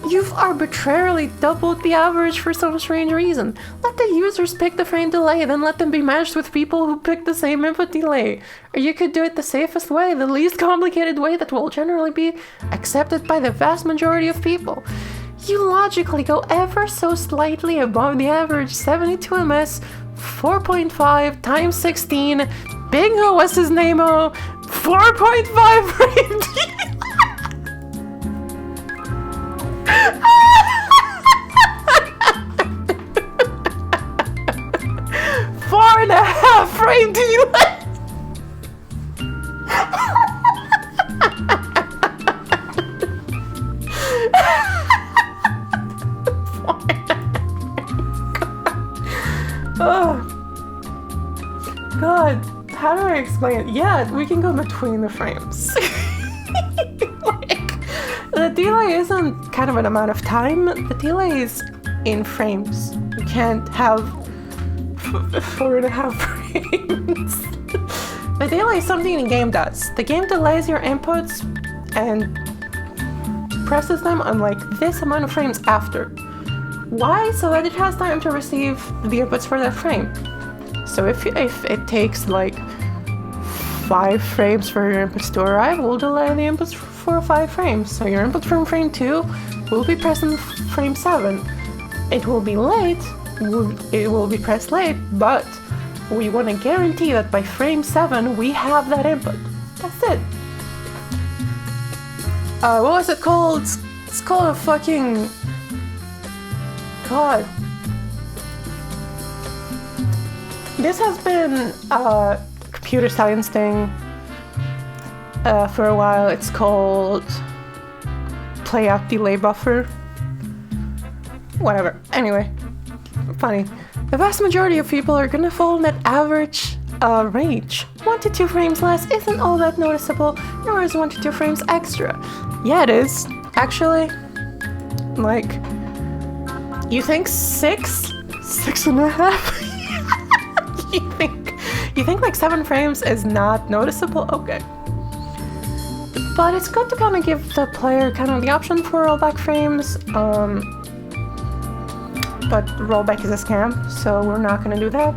[SPEAKER 1] You've arbitrarily doubled the average for some strange reason. Let the users pick the frame delay, then let them be matched with people who pick the same input delay. Or you could do it the safest way, the least complicated way that will generally be accepted by the vast majority of people. You logically go ever so slightly above the average 72 ms, 4.5 times 16, bingo, what's his name-o, 4.5 frame delay. 4.5 frame delay. Oh God, how do I explain it? Yeah, we can go between the frames. The delay isn't kind of an amount of time, the delay is in frames. You can't have 4.5 frames. The delay is something the game does. The game delays your inputs and presses them on like this amount of frames after. Why? So that it has time to receive the inputs for that frame. So if it takes like 5 frames for your inputs to arrive, we'll delay the inputs for 5 frames. So your input from frame 2 will be pressed in frame 7. It will be late, it will be pressed late, but we want to guarantee that by frame 7 we have that input. That's it. What was it called? It's called a fucking... God. This has been a computer science thing for a while. It's called playout delay buffer. Whatever. Anyway, funny. The vast majority of people are gonna fall in that average range. 1 to 2 frames less isn't all that noticeable, nor is 1 to 2 frames extra. Yeah, it is. Actually, like, you think 6? 6.5? You think like 7 frames is not noticeable? Okay. But it's good to kind of give the player kind of the option for rollback frames. But rollback is a scam, so we're not gonna do that.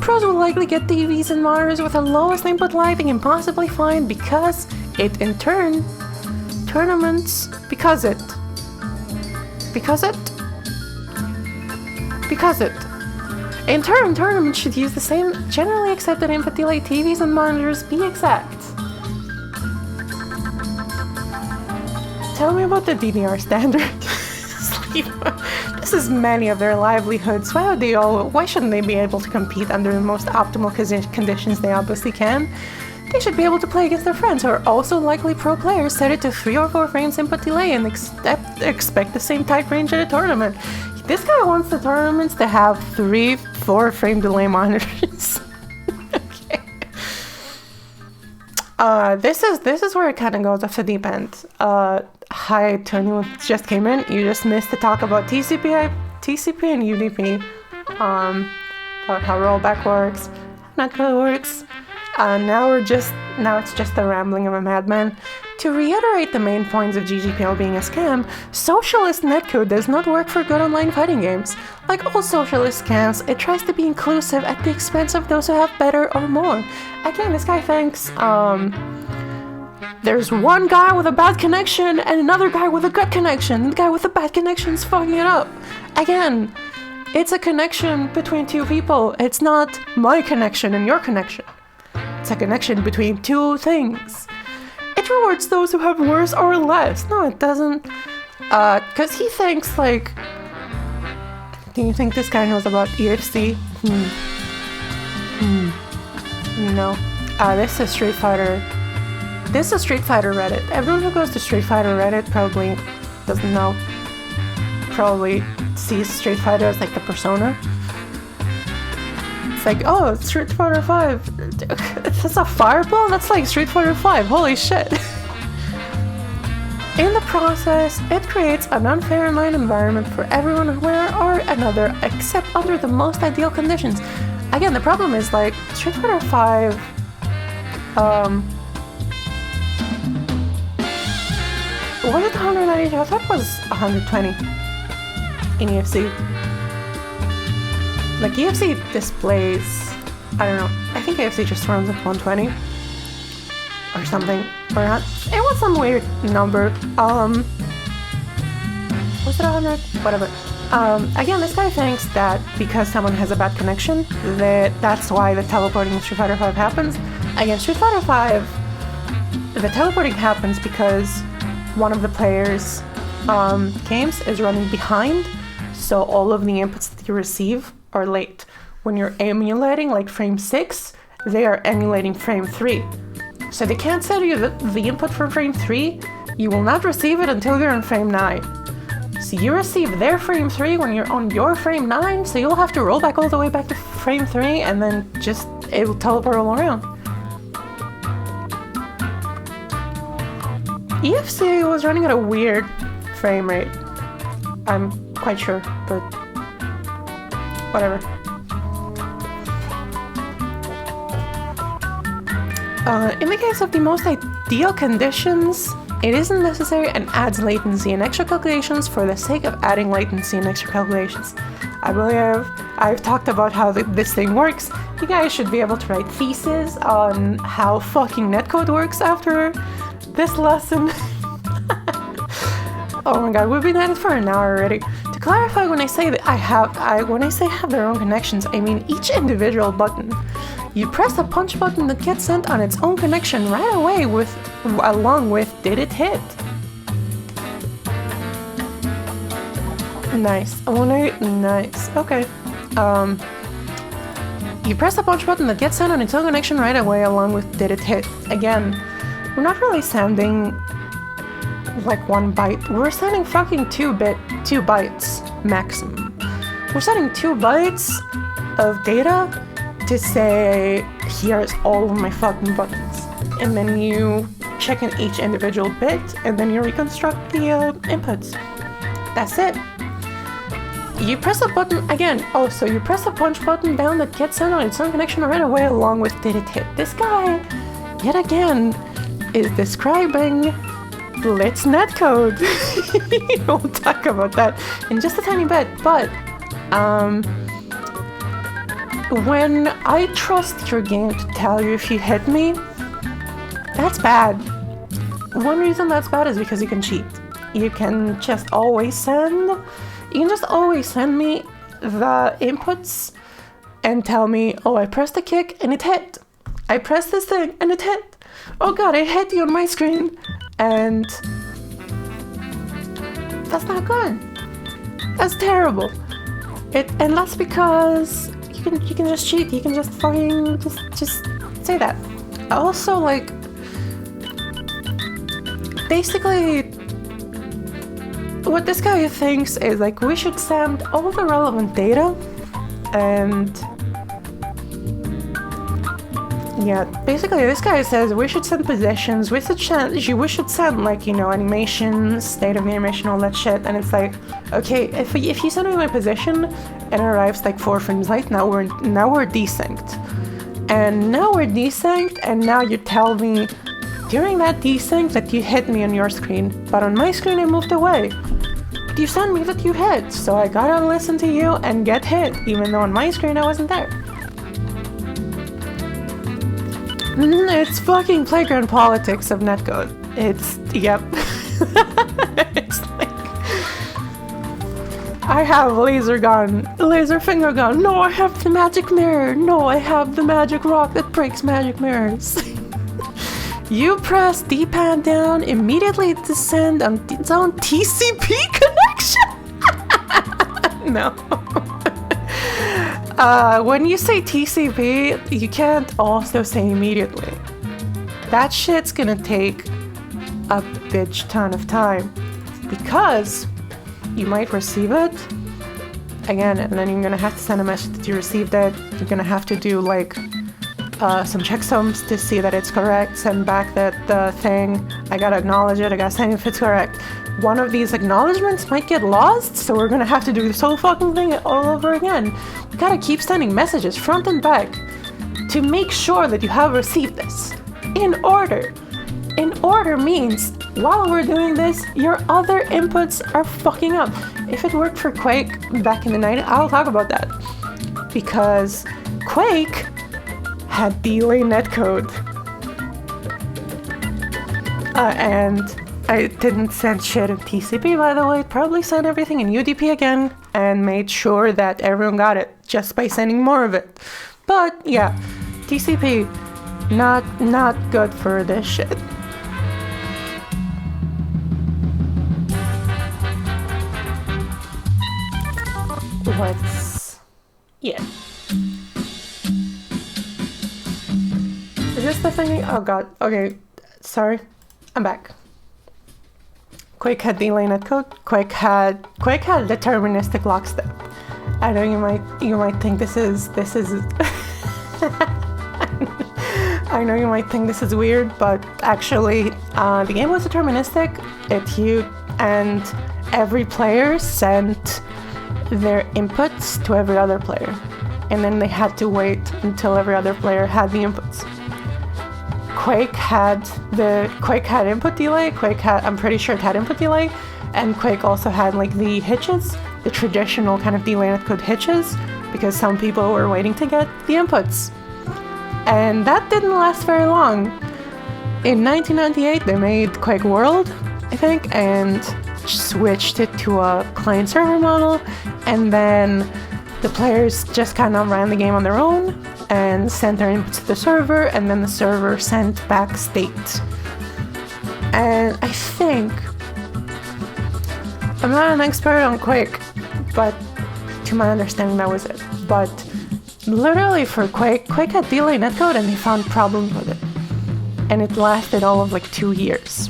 [SPEAKER 1] Pros will likely get TVs and monitors with the lowest input lag they can possibly find because it in turn, in turn, tournaments should use the same generally accepted input delay TVs and monitors, be exact. Tell me about the DNR standard. This is many of their livelihoods. Why shouldn't they be able to compete under the most optimal conditions they obviously can? They should be able to play against their friends who are also likely pro players, set it to 3 or 4 frames input delay and expect the same tight range at a tournament. This guy wants the tournaments to have 3-4 frame delay monitors. Okay. This is where it kind of goes off the deep end. Hi, Tony, who just came in. You just missed the talk about TCP and UDP, about how rollback works, netcode works. Now it's just the rambling of a madman. To reiterate the main points of GGPL being a scam, socialist netcode does not work for good online fighting games. Like all socialist scams, it tries to be inclusive at the expense of those who have better or more. Again, this guy thinks, there's one guy with a bad connection and another guy with a good connection. The guy with the bad connection's fucking it up. Again, it's a connection between two people. It's not my connection and your connection. It's a connection between two things. It rewards those who have worse or less. No, it doesn't. Cause he thinks like, do you think this guy knows about EFC? No. This is Street Fighter. This is Street Fighter Reddit. Everyone who goes to Street Fighter Reddit probably doesn't know. Probably sees Street Fighter as like the persona. It's like, oh, it's Street Fighter 5. That's a fireball? That's like Street Fighter 5. Holy shit. In the process, it creates an unfair online environment for everyone one or another, except under the most ideal conditions. Again, the problem is like Street Fighter 5. Was it 192? I thought it was 120 in EFC. Like EFC displays, I don't know. I think EFC just runs at 120 or something, or not. It was some weird number. Was it 100? Whatever. Again, this guy thinks that because someone has a bad connection, that's why the teleporting in Street Fighter 5 happens. Again, Street Fighter 5, the teleporting happens because one of the players' games is running behind, so all of the inputs that you receive are late. When you're emulating like frame 6, they are emulating frame 3. So they can't send you the input from frame 3, you will not receive it until you're in frame 9. So you receive their frame 3 when you're on your frame 9, so you'll have to roll back all the way back to frame 3 and then just, it will teleport all around. EFC was running at a weird frame rate. I'm quite sure, but whatever. In the case of the most ideal conditions, it isn't necessary and adds latency and extra calculations for the sake of adding latency and extra calculations. I believe I've talked about how this thing works. You guys should be able to write theses on how fucking netcode works after this lesson. Oh my god, we've been at it for an hour already. To clarify, when I say that when I say have their own connections, I mean each individual button. You press the punch button that gets sent on its own connection right away along with did it hit. Nice. Nice. Okay. You press the punch button that gets sent on its own connection right away along with did it hit. Again, we're not really sending like 1 byte. We're sending fucking 2 bytes maximum. We're sending 2 bytes of data to say, here's all of my fucking buttons. And then you check in each individual bit, and then you reconstruct the inputs. That's it. You press a button again. Oh, so you press the punch button down that gets sent on its own connection right away along with did it hit. This guy, yet again, is describing Blitz Netcode. We'll talk about that in just a tiny bit, but when I trust your game to tell you if you hit me, that's bad. One reason that's bad is because you can cheat. You can just always send me the inputs and tell me, oh, I pressed a kick and it hit. I pressed this thing and it hit. Oh god, it hit you on my screen. And that's not good. That's terrible. And that's because you can just cheat. You can just fucking just say that. Also, like, basically, what this guy thinks is like we should send all the relevant data, and yeah, basically this guy says we should send positions, we should send like, you know, animations, state of the animation, all that shit. And it's like, okay, if you send me my position and it arrives like 4 frames late, now we're desynced. And now you tell me during that desync that you hit me on your screen, but on my screen I moved away. You sent me that you hit, so I gotta listen to you and get hit, even though on my screen I wasn't there. It's fucking playground politics of netcode. It's, yep. It's like, I have laser gun, laser finger gun, no I have the magic mirror, no I have the magic rock that breaks magic mirrors. You press D-pad down, immediately descend on its own TCP connection? No. When you say TCP, you can't also say immediately. That shit's gonna take a bitch ton of time. Because you might receive it, again, and then you're gonna have to send a message that you received it. You're gonna have to do like some checksums to see that it's correct, send back that thing, I gotta acknowledge it, I gotta send if it's correct. One of these acknowledgements might get lost, so we're gonna have to do this whole fucking thing all over again. We gotta keep sending messages front and back to make sure that you have received this. In order. In order means, while we're doing this, your other inputs are fucking up. If it worked for Quake back in the 90s, I'll talk about that. Because Quake had delay netcode. And I didn't send shit in TCP, by the way. Probably sent everything in UDP again and made sure that everyone got it just by sending more of it. But yeah, TCP, not good for this shit. Yeah. Is this the thing? Oh god. Okay. Sorry. I'm back. Quake had delay netcode. Quake had deterministic lockstep. I know you might think this is I know you might think this is weird, but actually the game was deterministic. And every player sent their inputs to every other player, and then they had to wait until every other player had the inputs. Quake had input delay. I'm pretty sure it had input delay, and Quake also had like the hitches, the traditional kind of delay netcode hitches, because some people were waiting to get the inputs. And that didn't last very long. In 1998, they made Quake World, I think, and switched it to a client-server model, and then the players just kind of ran the game on their own and sent their inputs to the server, and then the server sent back state. And I think, I'm not an expert on Quake, but to my understanding that was it. But literally for Quake had delay netcode and they found problems with it. And it lasted all of like 2 years.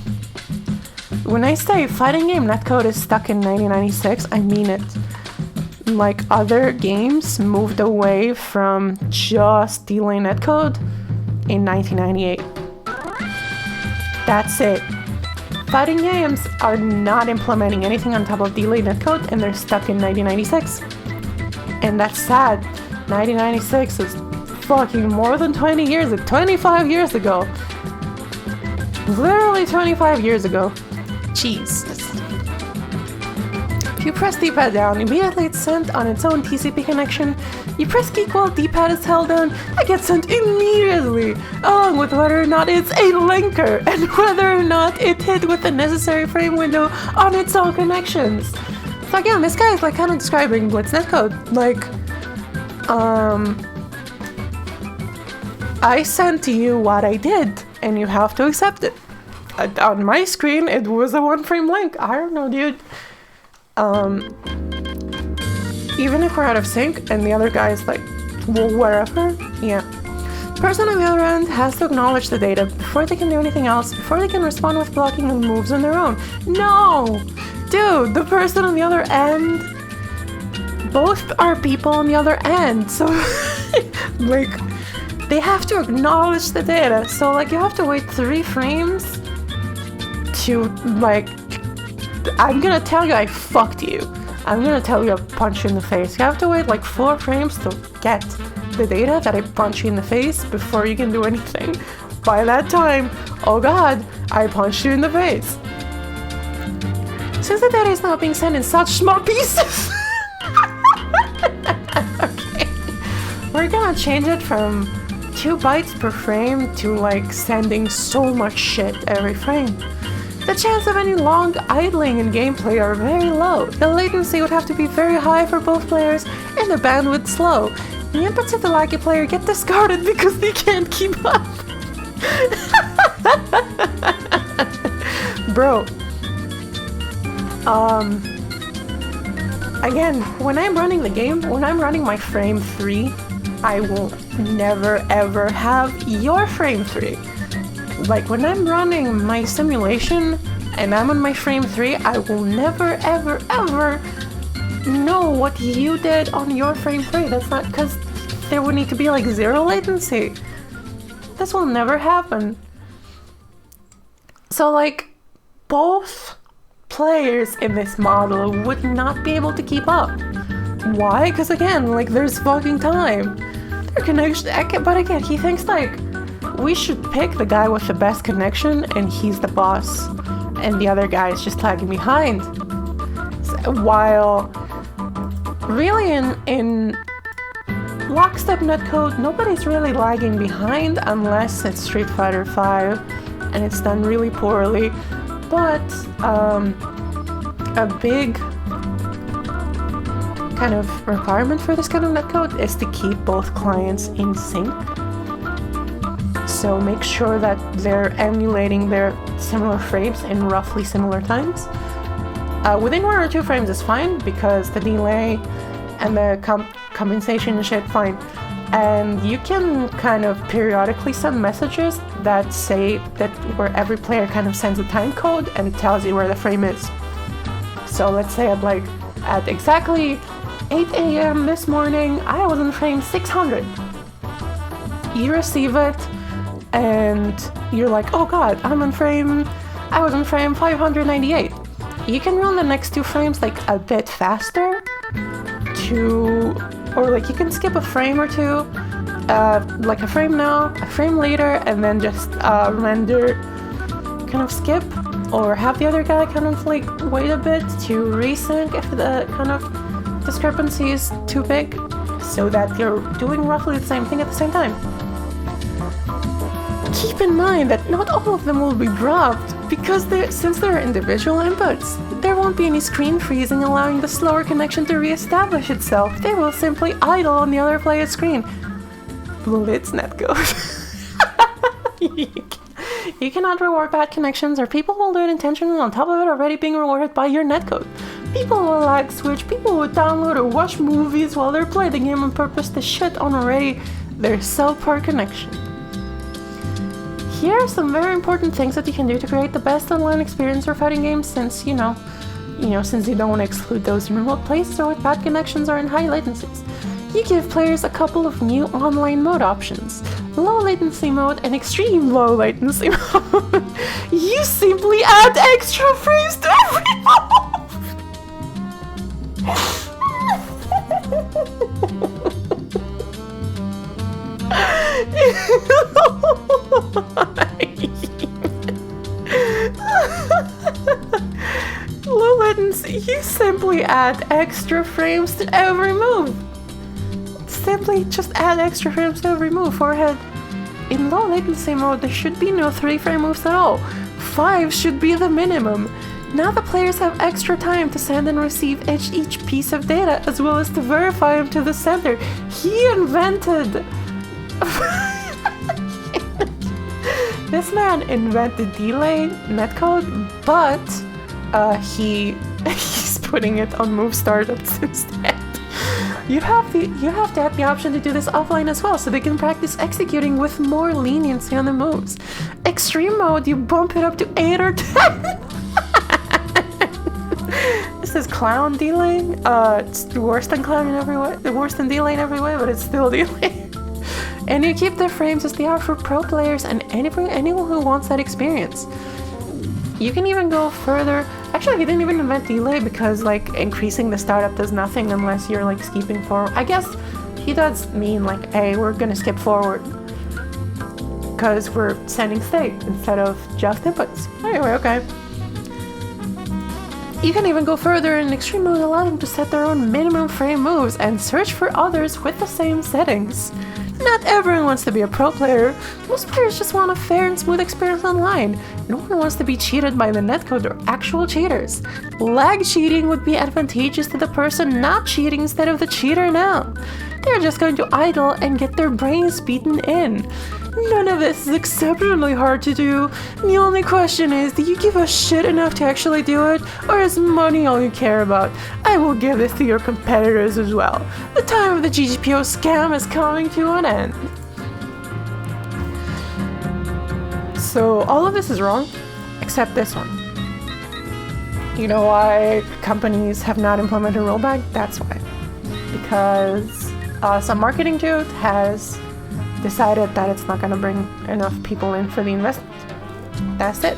[SPEAKER 1] When I say fighting game netcode is stuck in 1996, I mean it. Like other games moved away from just delay netcode in 1998. That's it. Fighting games are not implementing anything on top of delay netcode and they're stuck in 1996. And that's sad. 1996 is fucking more than 25 years ago. Literally 25 years ago. Jesus. If you press D-pad down, immediately it's sent on its own TCP connection. You press geek while D-pad is held down, it gets sent immediately, along with whether or not it's a linker and whether or not it hit with the necessary frame window on its own connections. So again, this guy is like kind of describing Blitz netcode. Like, I sent to you what I did, and you have to accept it. On my screen, it was a one-frame link. I don't know, dude. Even if we're out of sync and the other guy is like, well, wherever, yeah. The person on the other end has to acknowledge the data before they can do anything else, before they can respond with blocking and moves on their own. No! Dude, the person on the other end, both are people on the other end, so, like, they have to acknowledge the data. So, like, you have to wait 3 frames to, like, I'm gonna tell you I fucked you. I'm gonna tell you I punched you in the face. You have to wait like 4 frames to get the data that I punched you in the face before you can do anything. by that time, oh god, I punched you in the face. Since the data is now being sent in such small pieces, okay, we're gonna change it from 2 bytes per frame to like sending so much shit every frame. The chance of any long idling in gameplay are very low. The latency would have to be very high for both players and the bandwidth slow. The inputs of the laggy player get discarded because they can't keep up. Bro. Again, when I'm running the game, when I'm running my frame 3, I will never ever have your frame 3. Like when I'm running my simulation and I'm on my frame 3, I will never ever ever know what you did on your frame 3. That's not, because there would need to be like 0 latency. This will never happen. So like both players in this model would not be able to keep up. Why? Because again, like there's fucking time. Their connection, but again, he thinks like we should pick the guy with the best connection and he's the boss and the other guy is just lagging behind. While really in lockstep netcode, nobody's really lagging behind unless it's Street Fighter V and it's done really poorly. But a big kind of requirement for this kind of netcode is to keep both clients in sync. So make sure that they're emulating their similar frames in roughly similar times. Within 1 or 2 frames is fine because the delay and the compensation and shit fine. And you can kind of periodically send messages that say that where every player kind of sends a time code and tells you where the frame is. So let's say at exactly 8 a.m. this morning, I was in frame 600. You receive it and you're like, oh god, I was in frame 598. You can run the next 2 frames like a bit faster or like you can skip a frame or 2, like a frame now, a frame later, and then just render, kind of skip, or have the other guy kind of like wait a bit to resync if the kind of discrepancy is too big, so that you're doing roughly the same thing at the same time. Keep in mind that not all of them will be dropped, because since they're individual inputs, there won't be any screen freezing allowing the slower connection to re-establish itself. They will simply idle on the other player's screen. Blitz netcode. You cannot reward bad connections, or people will do it intentionally on top of it already being rewarded by your netcode. People will lag switch, people will download or watch movies while they're playing the game on purpose to shit on already their subpar connection. Here are some very important things that you can do to create the best online experience for fighting games, since since you don't want to exclude those in remote places or with bad connections or in high latencies. You give players a couple of new online mode options: low latency mode and extreme low latency mode. You simply add extra frames to every mode. Low latency, you simply add extra frames to every move. Simply just add extra frames to every move. Forehead. In low latency mode, there should be no 3-frame moves at all. 5 should be the minimum. Now the players have extra time to send and receive each piece of data, as well as to verify them to the sender. He invented... This man invented delay netcode, but he's putting it on move startups instead. You have to have the option to do this offline as well, so they can practice executing with more leniency on the moves. Extreme mode, you bump it up to 8 or 10. This is clown delaying. It's worse than clown in every way, worse than delay in every way, but it's still delay. And you keep the frames as they are for pro players and anyone who wants that experience. You can even go further. Actually, he didn't even invent delay, because like increasing the startup does nothing unless you're like skipping forward. I guess he does mean like, hey, we're gonna skip forward. because we're sending state instead of just inputs. Anyway, okay. You can even go further in extreme mode, allow them to set their own minimum frame moves and search for others with the same settings. Not everyone wants to be a pro player. Most players just want a fair and smooth experience online. No one wants to be cheated by the netcode or actual cheaters. Lag cheating would be advantageous to the person not cheating instead of the cheater now. They're just going to idle and get their brains beaten in. None of this is exceptionally hard to do. The only question is, do you give a shit enough to actually do it, or is money all you care about? I will give this to your competitors as well. The time of the GGPO scam is coming to an end. So all of this is wrong, except this one. You know why companies have not implemented rollback? That's why. Because some marketing dude has decided that it's not going to bring enough people in for the investment. That's it.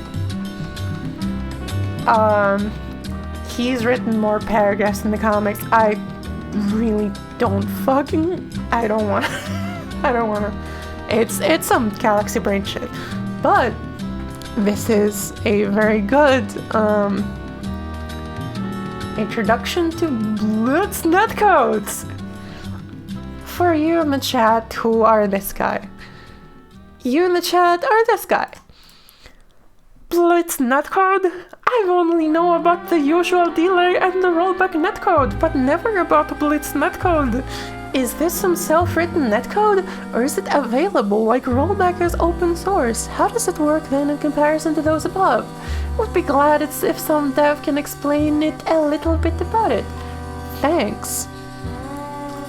[SPEAKER 1] He's written more paragraphs in the comics. I really don't I don't want to. It's some galaxy brain shit. But this is a very good introduction to Blitz Netcodes. For you in the chat who are this guy. You in the chat are this guy. Blitz netcode? I only know about the usual delay and the rollback netcode, but never about Blitz netcode. Is this some self-written netcode, or is it available like rollback is open source? How does it work then in comparison to those above? Would be glad if some dev can explain it a little bit about it. Thanks.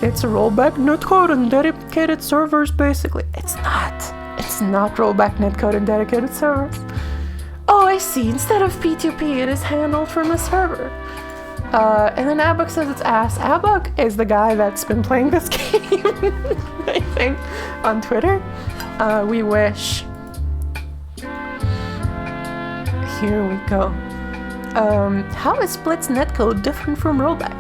[SPEAKER 1] It's a rollback netcode and dedicated servers, basically. It's not rollback netcode and dedicated servers. Oh, I see. Instead of P2P, it is handled from a server. And then Abuk says it's ass. Abuk is the guy that's been playing this game, I think, on Twitter. We wish. Here we go. How is Blitz netcode different from rollback?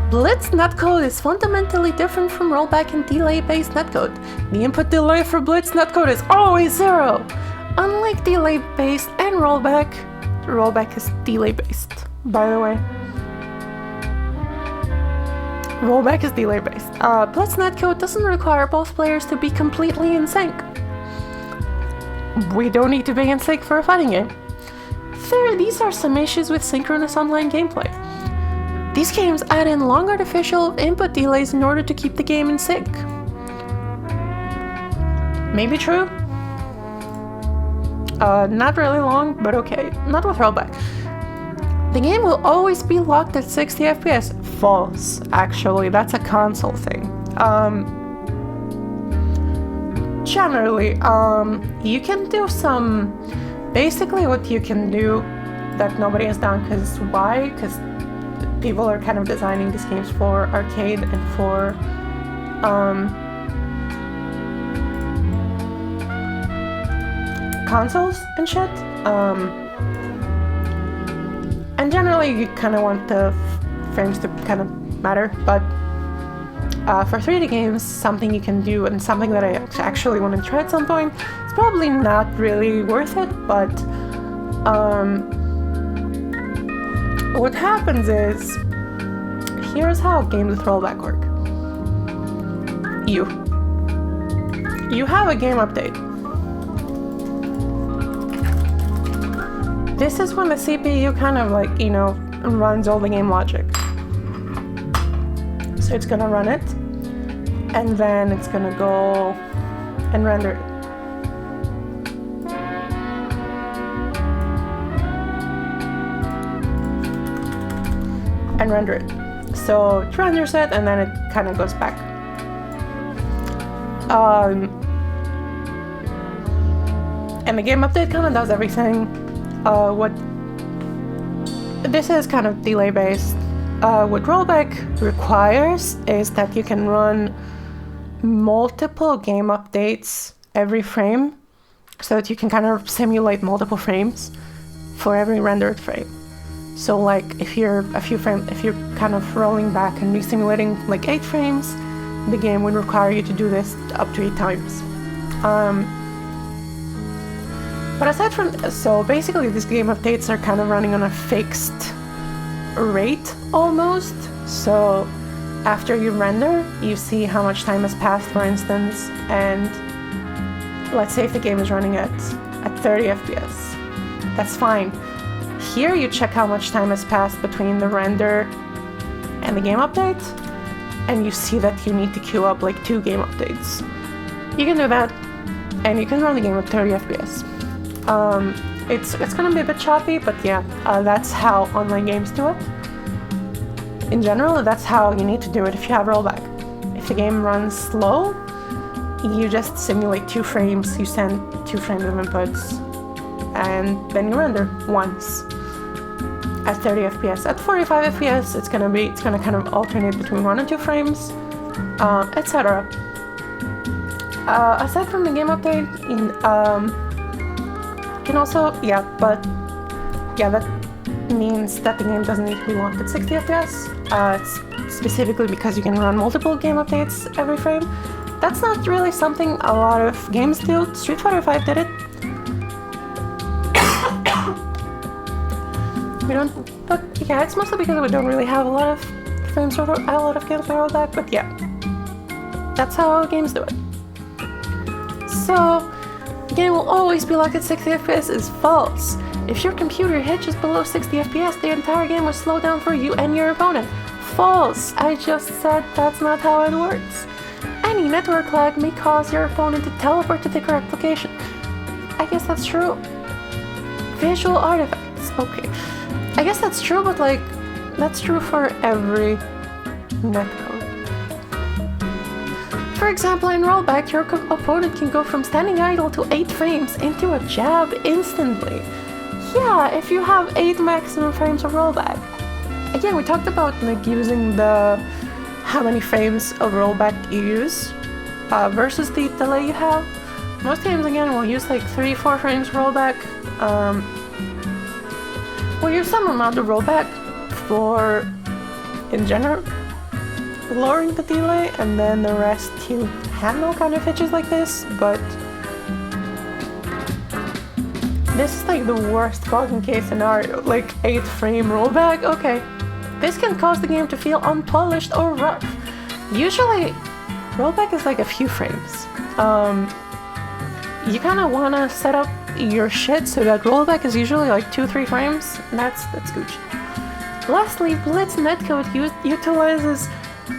[SPEAKER 1] Blitz netcode is fundamentally different from rollback and delay-based netcode. The input delay for Blitz netcode is always 0. Unlike delay-based and rollback is delay-based, by the way. Rollback is delay-based. Blitz netcode doesn't require both players to be completely in sync. We don't need to be in sync for a fighting game. These are some issues with synchronous online gameplay. These games add in long artificial input delays in order to keep the game in sync. Maybe true. Not really long, but okay. Not with rollback. The game will always be locked at 60 FPS. False, actually. That's a console thing. Generally, you can do some... Basically what you can do that nobody has done, because why? Because people are kind of designing these games for arcade and for consoles and shit. And generally you kind of want the frames to kind of matter, but for 3D games, something you can do and something that I actually want to try at some point, it's probably not really worth it, but what happens is, here's how games with rollback work. You have a game update. This is when the CPU kind of like, runs all the game logic. So it's gonna run it, and then it's gonna go and render it. And render it. So it renders it, and then it kind of goes back. And the game update kind of does everything. What this is kind of delay based. What rollback requires is that you can run multiple game updates every frame, so that you can kind of simulate multiple frames for every rendered frame. So like if you're kind of rolling back and resimulating like 8 frames, the game would require you to do this up to 8 times But aside from, so basically these game updates are kind of running on a fixed rate almost. So after you render, you see how much time has passed, for instance, and let's say if the game is running at 30 FPS, that's fine. Here you check how much time has passed between the render and the game update, and you see that you need to queue up like 2 game updates. You can do that, and you can run the game at 30 FPS. It's gonna be a bit choppy, but yeah, that's how online games do it. In general, that's how you need to do it if you have rollback. If the game runs slow, you just simulate 2 frames, you send 2 frames of inputs, and then you render once at 30 FPS. At 45 FPS, it's gonna kind of alternate between 1 and 2 frames, etc. Aside from the game update, you can also, that means that the game doesn't need to be locked at 60 FPS. It's specifically because you can run multiple game updates every frame. That's not really something a lot of games do. Street Fighter V did it. We don't, but yeah, it's mostly because we don't really have a lot of frames or a lot of games with rollback, but yeah, that's how games do it. So, the game will always be locked at 60 FPS is false. If your computer hitches below 60 FPS, the entire game will slow down for you and your opponent. False! I just said that's not how it works. Any network lag may cause your opponent to teleport to the correct location. I guess that's true. Visual artifacts. Okay. I guess that's true, but like, that's true for every netcode. For example, in rollback, your opponent can go from standing idle to 8 frames into a jab instantly. Yeah, if you have 8 maximum frames of rollback. Again, we talked about like using the how many frames of rollback you use versus the delay you have. Most games, again, will use like 3-4 frames rollback. We'll use some amount of rollback for, in general, lowering the delay, and then the rest you handle kind of hitches like this, but this is like the worst fucking case scenario, like 8 frame rollback. Okay, this can cause the game to feel unpolished or rough. Usually, rollback is like a few frames. You kind of want to set up your shit so that rollback is usually like 2-3 frames. That's Gucci. Lastly, Blitz Netcode utilizes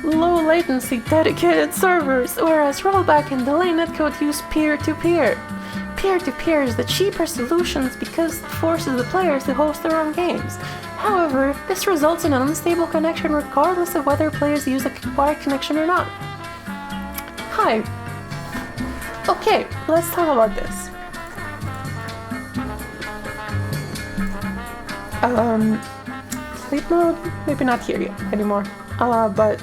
[SPEAKER 1] low latency dedicated servers, whereas rollback and delay netcode use peer-to-peer. Peer-to-peer is the cheaper solutions because it forces the players to host their own games. However, this results in an unstable connection regardless of whether players use a wired connection or not. Hi. Okay, let's talk about this. Sleep mode, maybe not here yet anymore. But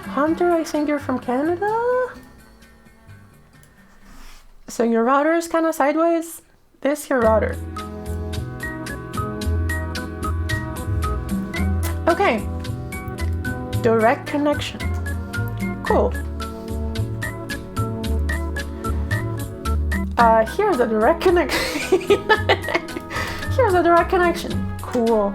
[SPEAKER 1] Hunter, I think you're from Canada? So your router is kind of sideways. This your router. Okay. Direct connection. Cool. Here's a direct connection. Here's a direct connection. Cool.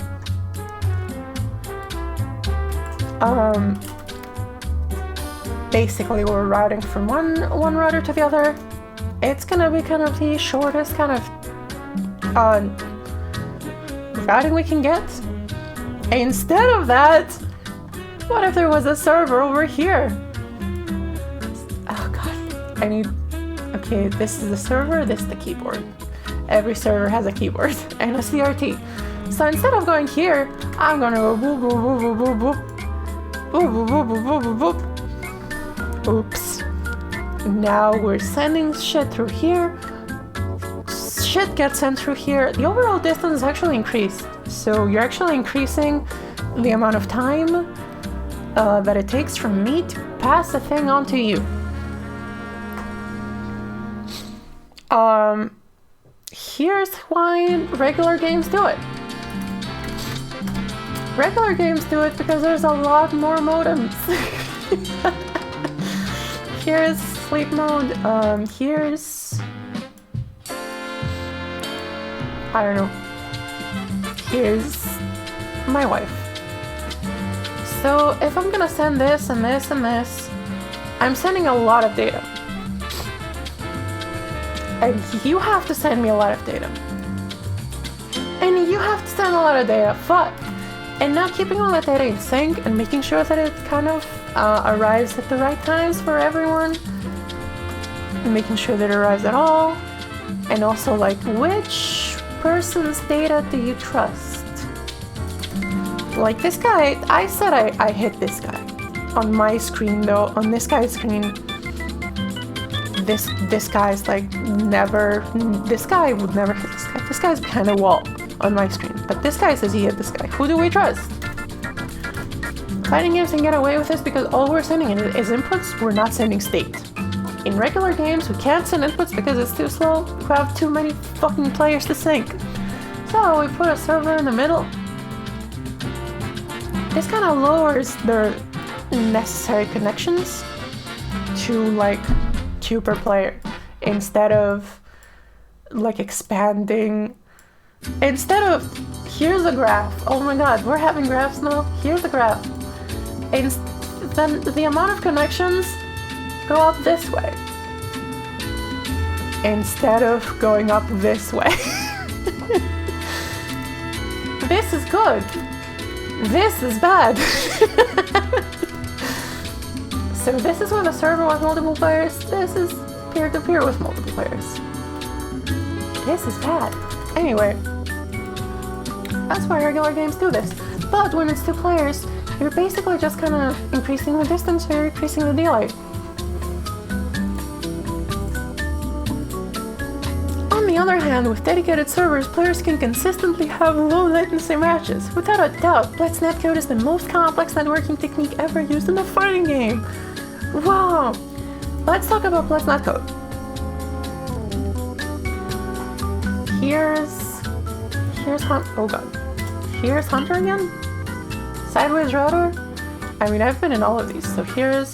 [SPEAKER 1] Basically we're routing from one router to the other. It's gonna be kind of the shortest kind of routing we can get. Instead of that, what if there was a server over here? Oh god, I need... Okay, this is the server, this is the keyboard. Every server has a keyboard and a CRT. So instead of going here, I'm gonna go boop boop boop boop boop boop. Boop boop boop boop boop boop boop. Oops. Now we're sending shit through here. Shit gets sent through here. The overall distance is actually increased. So you're actually increasing the amount of time that it takes from me to pass the thing on to you. Here's why regular games do it. Regular games do it because there's a lot more modems. Here's sleep mode. Here's... I don't know. Here's my wife. So if I'm gonna send this and this and this, I'm sending a lot of data. And you have to send me a lot of data. And you have to send a lot of data. Fuck. And now keeping all that data in sync and making sure that it kind of arrives at the right times for everyone. And making sure that it arrives at all. And also like, which person's data do you trust? Like this guy, I said I hit this guy. On my screen though, on this guy's screen, this guy's like never, this guy would never hit this guy. This guy's behind a wall on my screen. But this guy says he hit this guy. Who do we trust? Fighting games can get away with this because all we're sending is inputs, we're not sending state. In regular games, we can't send inputs because it's too slow. We have too many fucking players to sync. So we put a server in the middle. This kind of lowers the necessary connections to like 2 per player instead of like expanding. Instead of here's a graph. Oh my god, we're having graphs now. Here's a graph. And then the amount of connections go up this way instead of going up this way. This is good. This is bad. So this is with a server with multiple players. This is peer-to-peer with multiple players. This is bad. Anyway, that's why regular games do this. But when it's 2 players, you're basically just kind of increasing the distance or increasing the delay. On the other hand, with dedicated servers, players can consistently have low latency matches. Without a doubt, Blitz Netcode is the most complex networking technique ever used in a fighting game. Wow! Let's talk about Blitz Netcode. Here's Here's Hunter again? Sideways router? I mean, I've been in all of these. So here's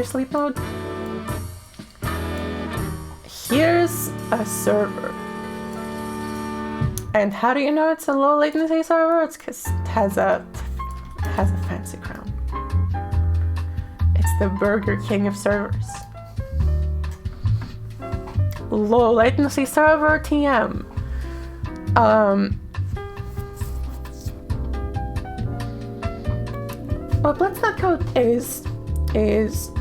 [SPEAKER 1] sleep mode. Here's a server. And how do you know it's a low latency server? It's because it has a fancy crown. It's the Burger King of servers. Low latency server TM. What Blitz Netcode is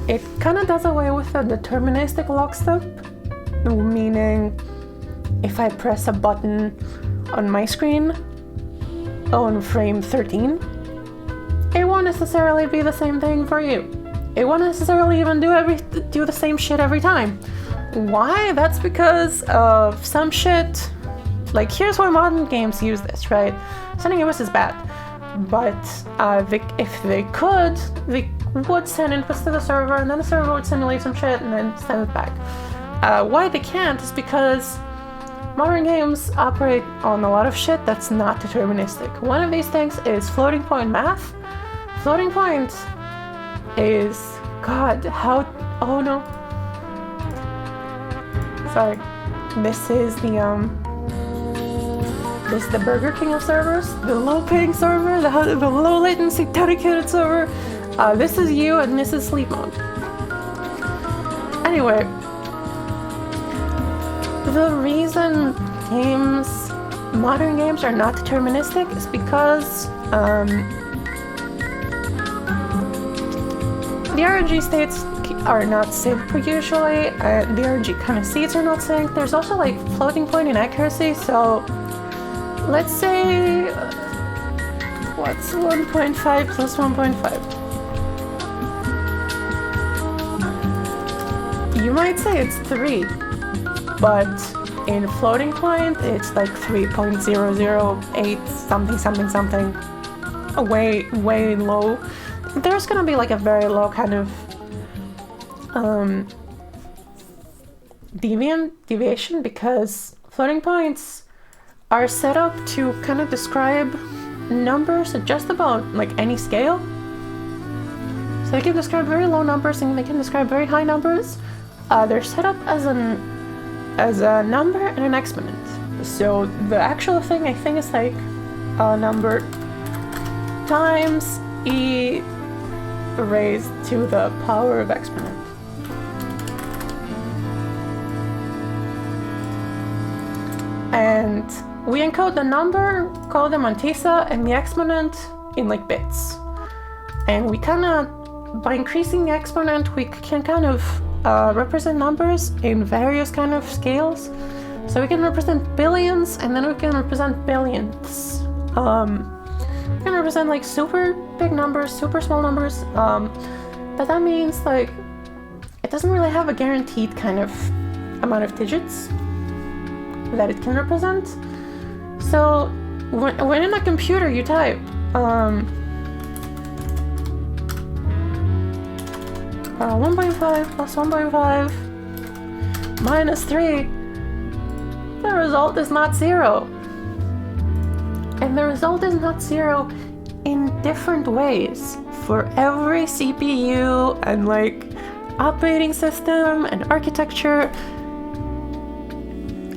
[SPEAKER 1] it kind of does away with the deterministic lockstep, meaning if I press a button on my screen on frame 13, it won't necessarily be the same thing for you. It won't necessarily even do the same shit every time. Why? That's because of some shit. Like, here's why modern games use this, right? Sending inputs is bad, but if they could, they would send inputs to the server, and then the server would simulate some shit and then send it back. Why they can't is because modern games operate on a lot of shit that's not deterministic. One of these things is floating point math. Floating point is, God, how, oh no. Sorry. This is the Burger King of servers, the low-paying server, the low-latency dedicated server. This is you, and this is sleep mode. Anyway, the reason modern games are not deterministic is because the RNG states are not synced usually. The RNG kind of seeds are not synced. There's also like floating point inaccuracy, so let's say, what's 1.5 plus 1.5? You might say it's 3, but in floating point, it's like 3.008 something, way low. There's gonna be like a very low kind of deviation because floating points are set up to kind of describe numbers at just about like any scale. So they can describe very low numbers and they can describe very high numbers. They're set up as a number and an exponent. So the actual thing I think is like a number times e raised to the power of exponent. And we encode the number, call them on TISA, and the exponent in like bits. And we kind of, by increasing the exponent, we can kind of represent numbers in various kind of scales. So we can represent billions, and then we can represent billions. We can represent like super big numbers, super small numbers. But that means like it doesn't really have a guaranteed kind of amount of digits that it can represent. So when in a computer you type 1.5 plus 1.5 minus 3, the result is not 0. And the result is not 0 in different ways for every CPU and like operating system and architecture.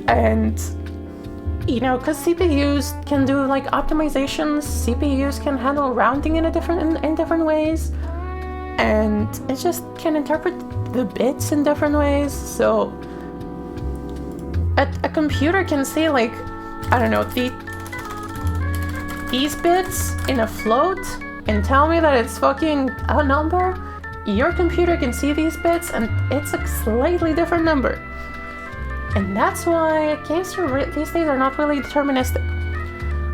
[SPEAKER 1] And you know, because CPUs can do like optimizations, CPUs can handle rounding in different ways, and it just can interpret the bits in different ways. So a computer can see like, I don't know, these bits in a float and tell me that it's fucking a number. Your computer can see these bits and it's a slightly different number. And that's why games these days are not really deterministic.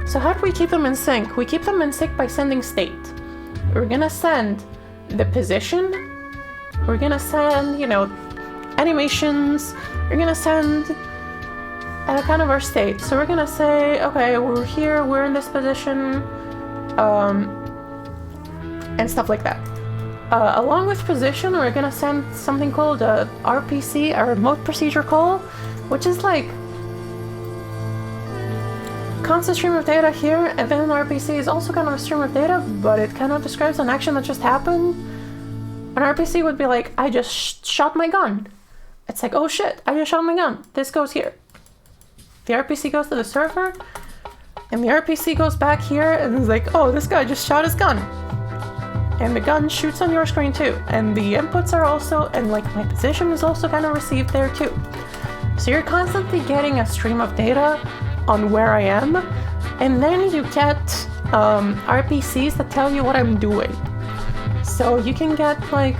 [SPEAKER 1] So how do we keep them in sync? We keep them in sync by sending state. We're gonna send the position. We're gonna send, you know, animations. We're gonna send kind of our state. So we're gonna say, okay, we're here, we're in this position, and stuff like that. Along with position, we're gonna send something called a RPC, a remote procedure call, which is like constant stream of data here, and then an RPC is also kind of a stream of data, but it kind of describes an action that just happened. An RPC would be like, I just shot my gun. It's like, oh shit, I just shot my gun. This goes here. The RPC goes to the server, and the RPC goes back here, and is like, oh, this guy just shot his gun. And the gun shoots on your screen too. And the inputs are also, and like my position is also kind of received there too. So you're constantly getting a stream of data on where I am. And then you get RPCs that tell you what I'm doing. So you can get like,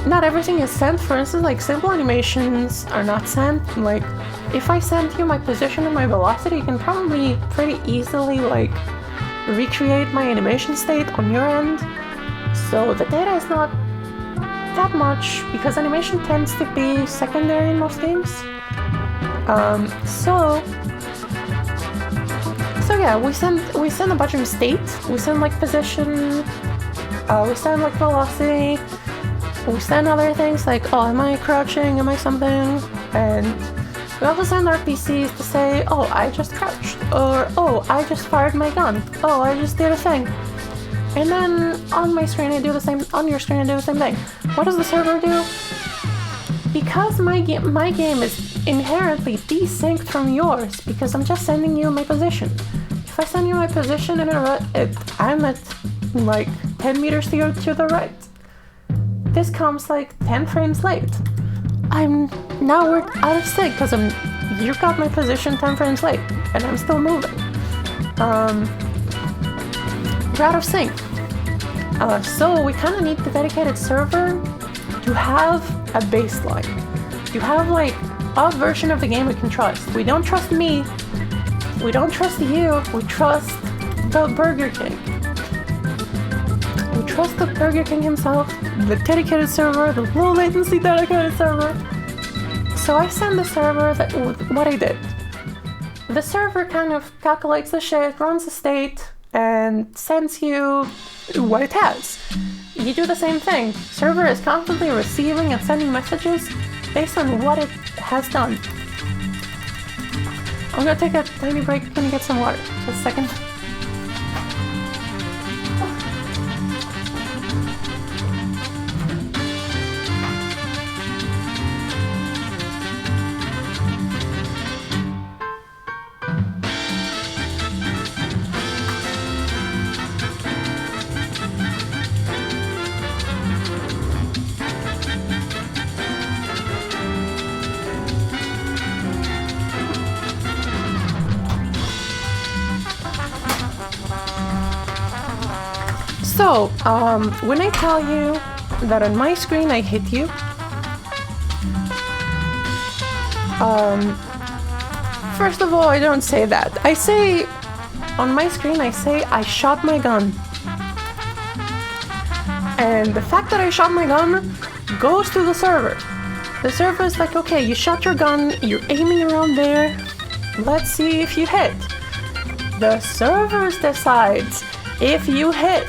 [SPEAKER 1] not everything is sent. For instance, like simple animations are not sent. Like if I send you my position and my velocity, you can probably pretty easily like recreate my animation state on your end. So the data is not that much because animation tends to be secondary in most games. So yeah, we send a bunch of state. We send like position. We send like velocity. We send other things like, oh, am I crouching? Am I something? And we also send RPCs to say, oh, I just crouched, or oh, I just fired my gun, oh, I just did a thing. And then on my screen I do the same, on your screen I do the same thing. What does the server do? Because my game is inherently desynced from yours, because I'm just sending you my position. If I send you my position and I'm at like 10 meters to the right, this comes like 10 frames late. Now we're out of sync because you've got my position 10 frames late and I'm still moving. We're out of sync. So we kind of need the dedicated server to have a baseline. You have like a version of the game we can trust. We don't trust me. We don't trust you. We trust the Burger King. We trust the Burger King himself, the dedicated server, the low latency dedicated server. So I send the server what I did. The server kind of calculates the shit, runs the state, and sends you what it has. You do the same thing. Server is constantly receiving and sending messages based on what it has done. I'm gonna take a tiny break. I'm gonna get some water. Just a second. So, when I tell you that on my screen I hit you, first of all, I don't say that. I say, on my screen, I say I shot my gun. And the fact that I shot my gun goes to the server. The server is like, okay, you shot your gun, you're aiming around there, let's see if you hit. The server decides if you hit,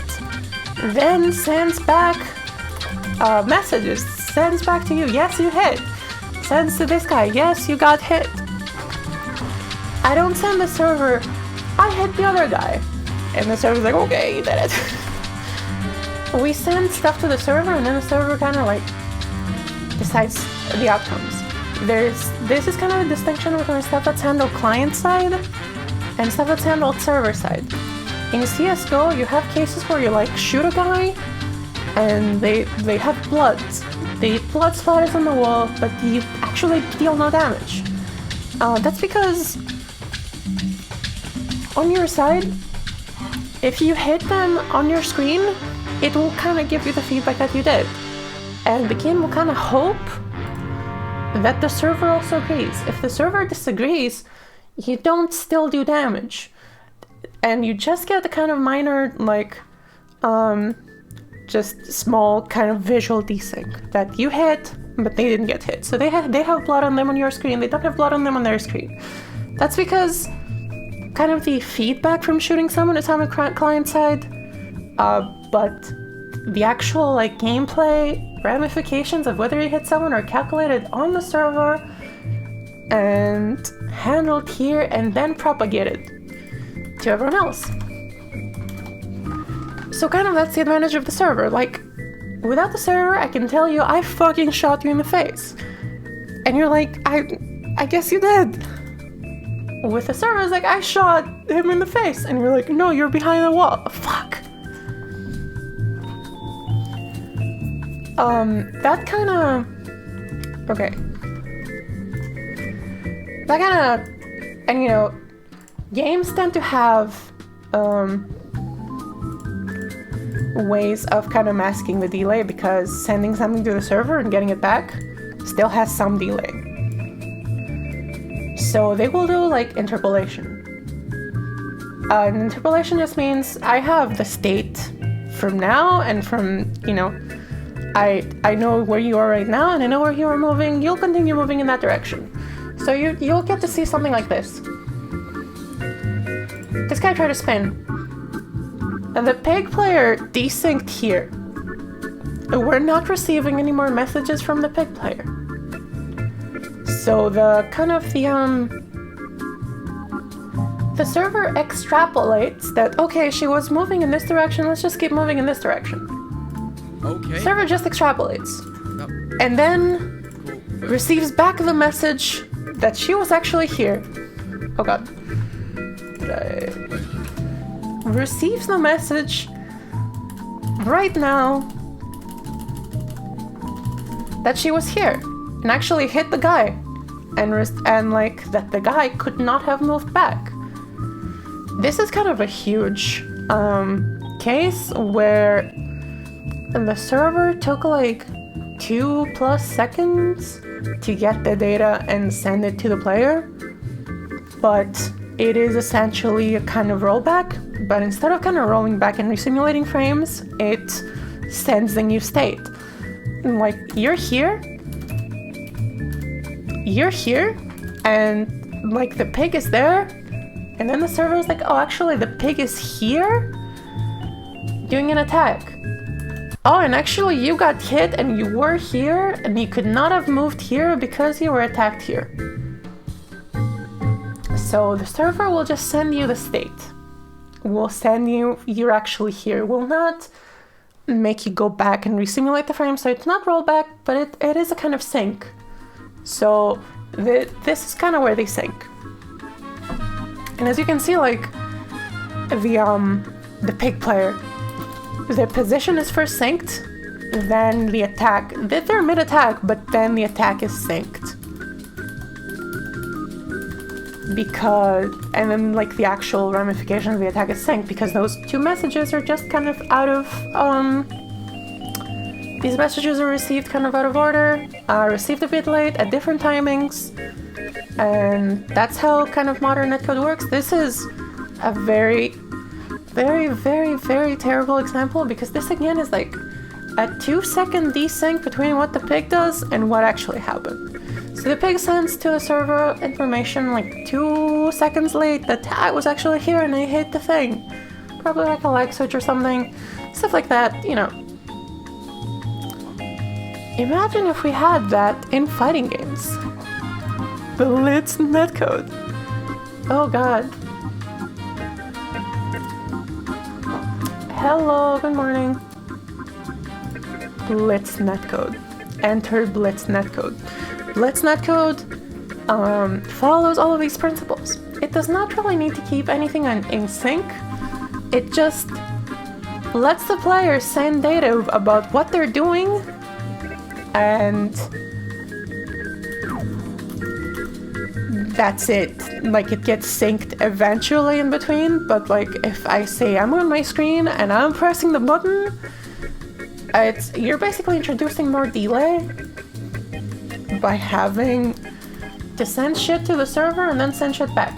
[SPEAKER 1] then sends back messages, sends back to you, yes you hit. Sends to this guy, yes you got hit. I don't send the server, I hit the other guy. And the server's like, okay, you did it. We send stuff to the server and then the server kind of like decides the outcomes. This is kind of a distinction between stuff that's handled client side and stuff that's handled server side. In CSGO, you have cases where you like shoot a guy and they have blood. The blood splatters on the wall, but you actually deal no damage. That's because on your side, if you hit them on your screen, it will kind of give you the feedback that you did. And the game will kind of hope that the server also agrees. If the server disagrees, you don't still do damage. And you just get the kind of minor, like, just small kind of visual desync that you hit, but they didn't get hit. So they have blood on them on your screen, they don't have blood on them on their screen. That's because kind of the feedback from shooting someone is on the client side, but the actual like gameplay ramifications of whether you hit someone are calculated on the server and handled here and then propagated to everyone else. So kind of that's the advantage of the server. Like, without the server, I can tell you I fucking shot you in the face. And you're like, I guess you did. With the server, it's like, I shot him in the face. And you're like, no, you're behind the wall. Fuck. That kind of... Okay. That kind of... And you know, games tend to have ways of kind of masking the delay because sending something to the server and getting it back still has some delay. So they will do like interpolation. And interpolation just means I have the state from now and from, you know, I know where you are right now and I know where you are moving. You'll continue moving in that direction. So you'll get to see something like this. This guy tried to spin. And the pig player desynced here. We're not receiving any more messages from the pig player. So the server extrapolates that, okay, she was moving in this direction, let's just keep moving in this direction.
[SPEAKER 2] Okay.
[SPEAKER 1] Server just extrapolates.
[SPEAKER 2] Oh.
[SPEAKER 1] And then receives back the message that she was actually here. Oh god. Receives the message right now that she was here and actually hit the guy and like that the guy could not have moved back. This is kind of a huge case where the server took like 2+ seconds to get the data and send it to the player, but it is essentially a kind of rollback, but instead of kind of rolling back and resimulating frames, it sends the new state. Like, you're here, and like the pig is there, and then the server is like, oh, actually the pig is here, doing an attack. Oh, and actually you got hit and you were here, and you could not have moved here because you were attacked here. So the server will just send you the state. Will send you, you're actually here. Will not make you go back and resimulate the frame. So it's not rollback, but it is a kind of sync. So this is kind of where they sync. And as you can see, like the pig player, the position is first synced, then the attack. They're mid-attack, but then the attack is synced. and then like the actual ramification of the attack is synced, because those two messages are just kind of out of, these messages are received kind of out of order, received a bit late at different timings, and that's how kind of modern netcode works. This is a very, very, very, very terrible example, because this again is like a 2-second desync between what the pig does and what actually happened. So the pig sends to the server information like 2 seconds late that I was actually here and I hit the thing. Probably like a lag switch or something. Stuff like that, you know. Imagine if we had that in fighting games. Blitz netcode. Oh god. Hello, good morning. Blitz netcode. Enter Blitz netcode. Blitz netcode follows all of these principles. It does not really need to keep anything in sync. It just lets the player send data about what they're doing, and that's it. Like, it gets synced eventually in between, but like if I say I'm on my screen and I'm pressing the button, you're basically introducing more delay by having to send shit to the server and then send shit back.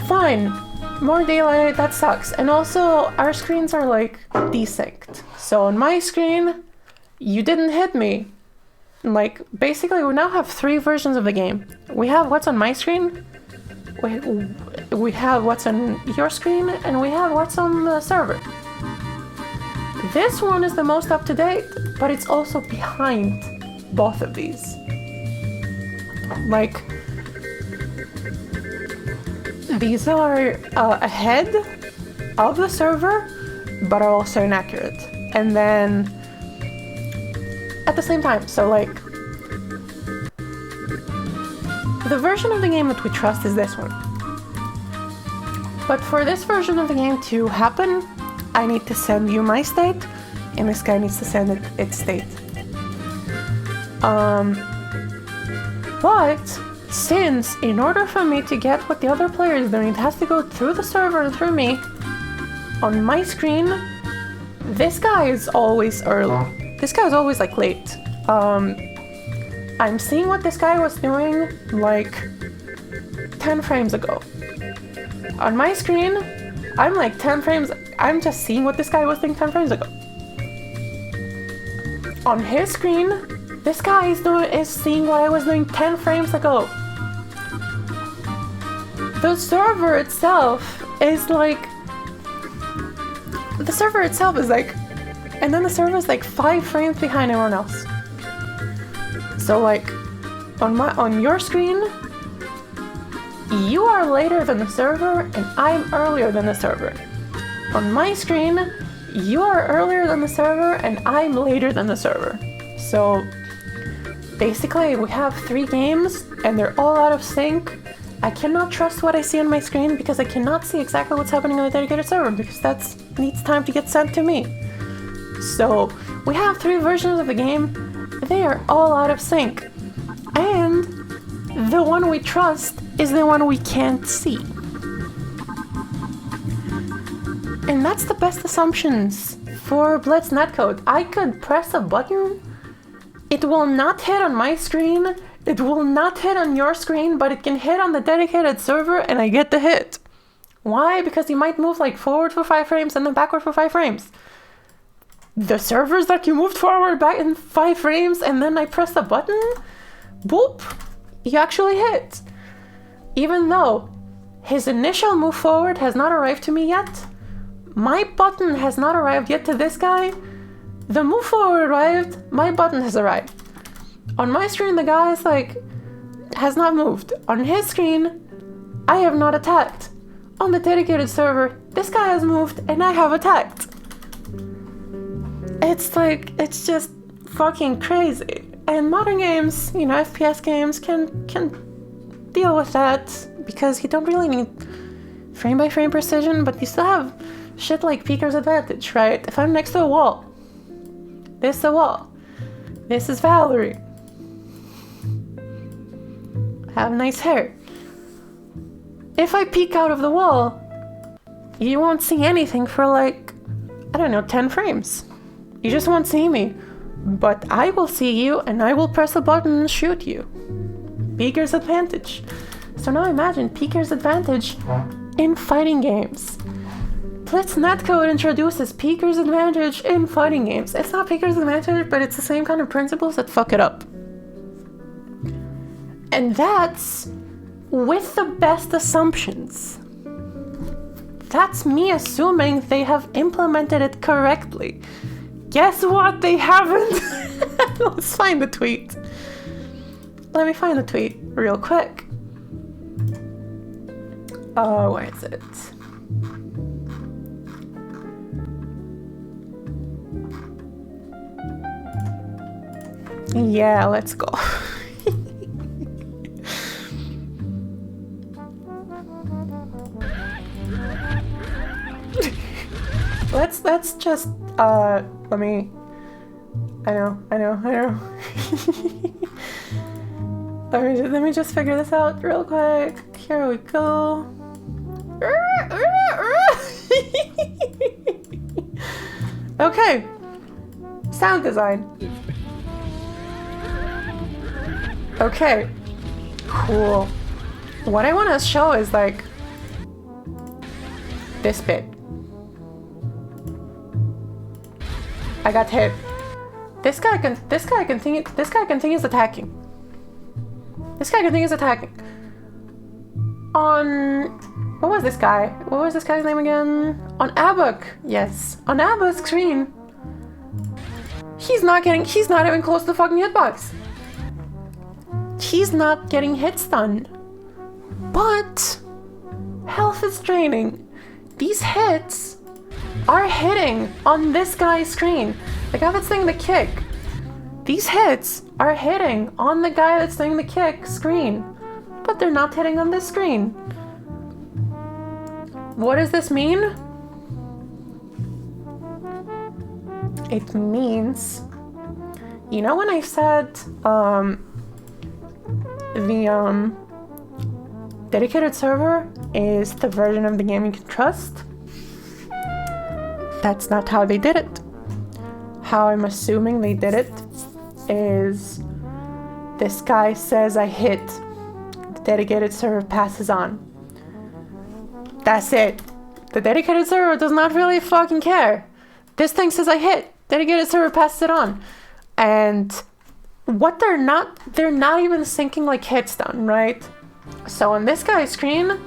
[SPEAKER 1] Fine, more delay, that sucks. And also, our screens are like desynced. So on my screen, you didn't hit me. Like, basically we now have 3 versions of the game. We have what's on my screen, we have what's on your screen, and we have what's on the server. This one is the most up to date, but it's also behind both of these. Like, these are ahead of the server, but are also inaccurate. And then at the same time, so like, the version of the game that we trust is this one. But for this version of the game to happen, I need to send you my state, and this guy needs to send it its state. But since in order for me to get what the other player is doing, it has to go through the server and through me, on my screen, this guy is always early. This guy is always like late. I'm seeing what this guy was doing like 10 frames ago. On my screen, I'm like 10 frames, I'm just seeing what this guy was doing 10 frames ago. On his screen, this guy is seeing what I was doing 10 frames ago. The server itself is like, and then the server is like 5 frames behind everyone else. So like, on your screen, you are later than the server, and I'm earlier than the server. On my screen, you are earlier than the server, and I'm later than the server. So basically, we have 3 games, and they're all out of sync. I cannot trust what I see on my screen because I cannot see exactly what's happening on the dedicated server, because that needs time to get sent to me. So we have 3 versions of the game. They are all out of sync. And the one we trust is the one we can't see. And that's the best assumptions for Blitz netcode. I could press a button, it will not hit on my screen, it will not hit on your screen, but it can hit on the dedicated server and I get the hit. Why? Because you might move like forward for 5 frames and then backward for 5 frames. The servers that you moved forward back in 5 frames and then I press the button, boop, you actually hit. Even though his initial move forward has not arrived to me yet, my button has not arrived yet to this guy. The move forward arrived, my button has arrived. On my screen, the guy is like, has not moved. On his screen, I have not attacked. On the dedicated server, this guy has moved and I have attacked. It's like, it's just fucking crazy. And modern games, you know, FPS games can deal with that because you don't really need frame by frame precision, but you still have shit like Peeker's advantage, right? If I'm next to a wall, this is a wall. This is Valerie. have nice hair. If I peek out of the wall, you won't see anything for like, I don't know, 10 frames. You just won't see me. But I will see you and I will press a button and shoot you. Peeker's advantage. So now imagine Peeker's advantage in fighting games. Blitz Netcode introduces Peeker's advantage in fighting games. It's not Peeker's advantage, but it's the same kind of principles that fuck it up. And that's with the best assumptions. That's me assuming they have implemented it correctly. Guess what? They haven't. Let's find the tweet. Let me find the tweet real quick. Oh, where is it? Yeah, let's go. Let's just let me. I know. Let me just figure this out real quick. Here we go. Okay. Sound design. Okay. Cool. What I want to show is like this bit. I got hit. This guy continues attacking. On what was this guy? What was this guy's name again? On Abuk. Yes. On Abuk's screen. He's not even close to the fucking hitbox. He's not getting hit stun. But health is draining. These hits are hitting on this guy's screen. The guy that's doing the kick. These hits are hitting on the guy that's doing the kick screen. But they're not hitting on this screen. What does this mean? It means, you know when I said the dedicated server is the version of the game you can trust? That's not how they did it. How I'm assuming they did it is this guy says I hit, the dedicated server passes on. That's it. The dedicated server does not really fucking care. This thing says I hit, dedicated server passes it on. And what they're not even syncing like hit stun, right? So on this guy's screen,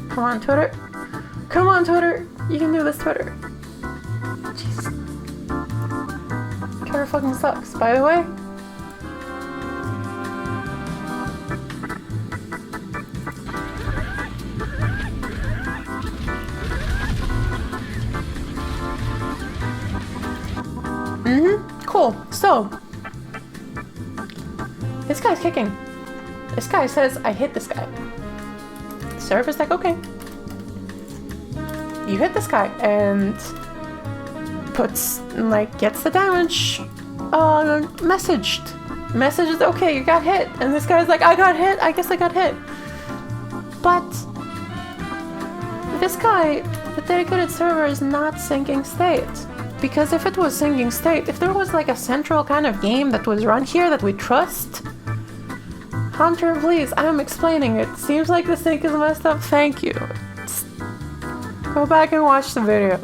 [SPEAKER 1] come on Twitter, you can do this, Twitter. Jeez. Twitter fucking sucks, by the way. Cool. So this guy's kicking. This guy says I hit this guy. The server's like, okay. You hit this guy and gets the damage messaged, okay, you got hit. And this guy's like, I got hit, I guess I got hit. But this guy, the dedicated server, is not syncing state. Because if it was syncing state, if there was like a central kind of game that was run here that we trust, Hunter, please, I'm explaining it. Seems like the sync is messed up. Thank you. Go back and watch the video.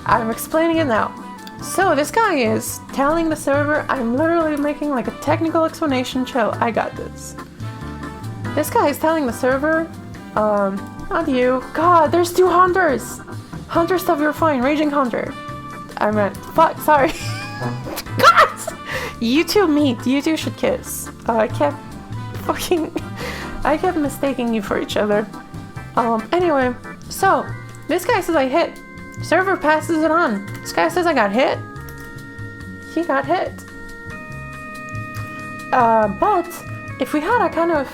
[SPEAKER 1] I'm explaining it now. So this guy is telling the server, I'm literally making like a technical explanation. Chill, I got this. This guy is telling the server, not you. God, there's 2 hunters. Hunter stuff, you're fine. Raging Hunter. I meant, fuck, sorry. God! You two meet. You two should kiss. I kept mistaking you for each other. Anyway, so, this guy says I hit. Server passes it on. This guy says I got hit. He got hit. But, if we had a kind of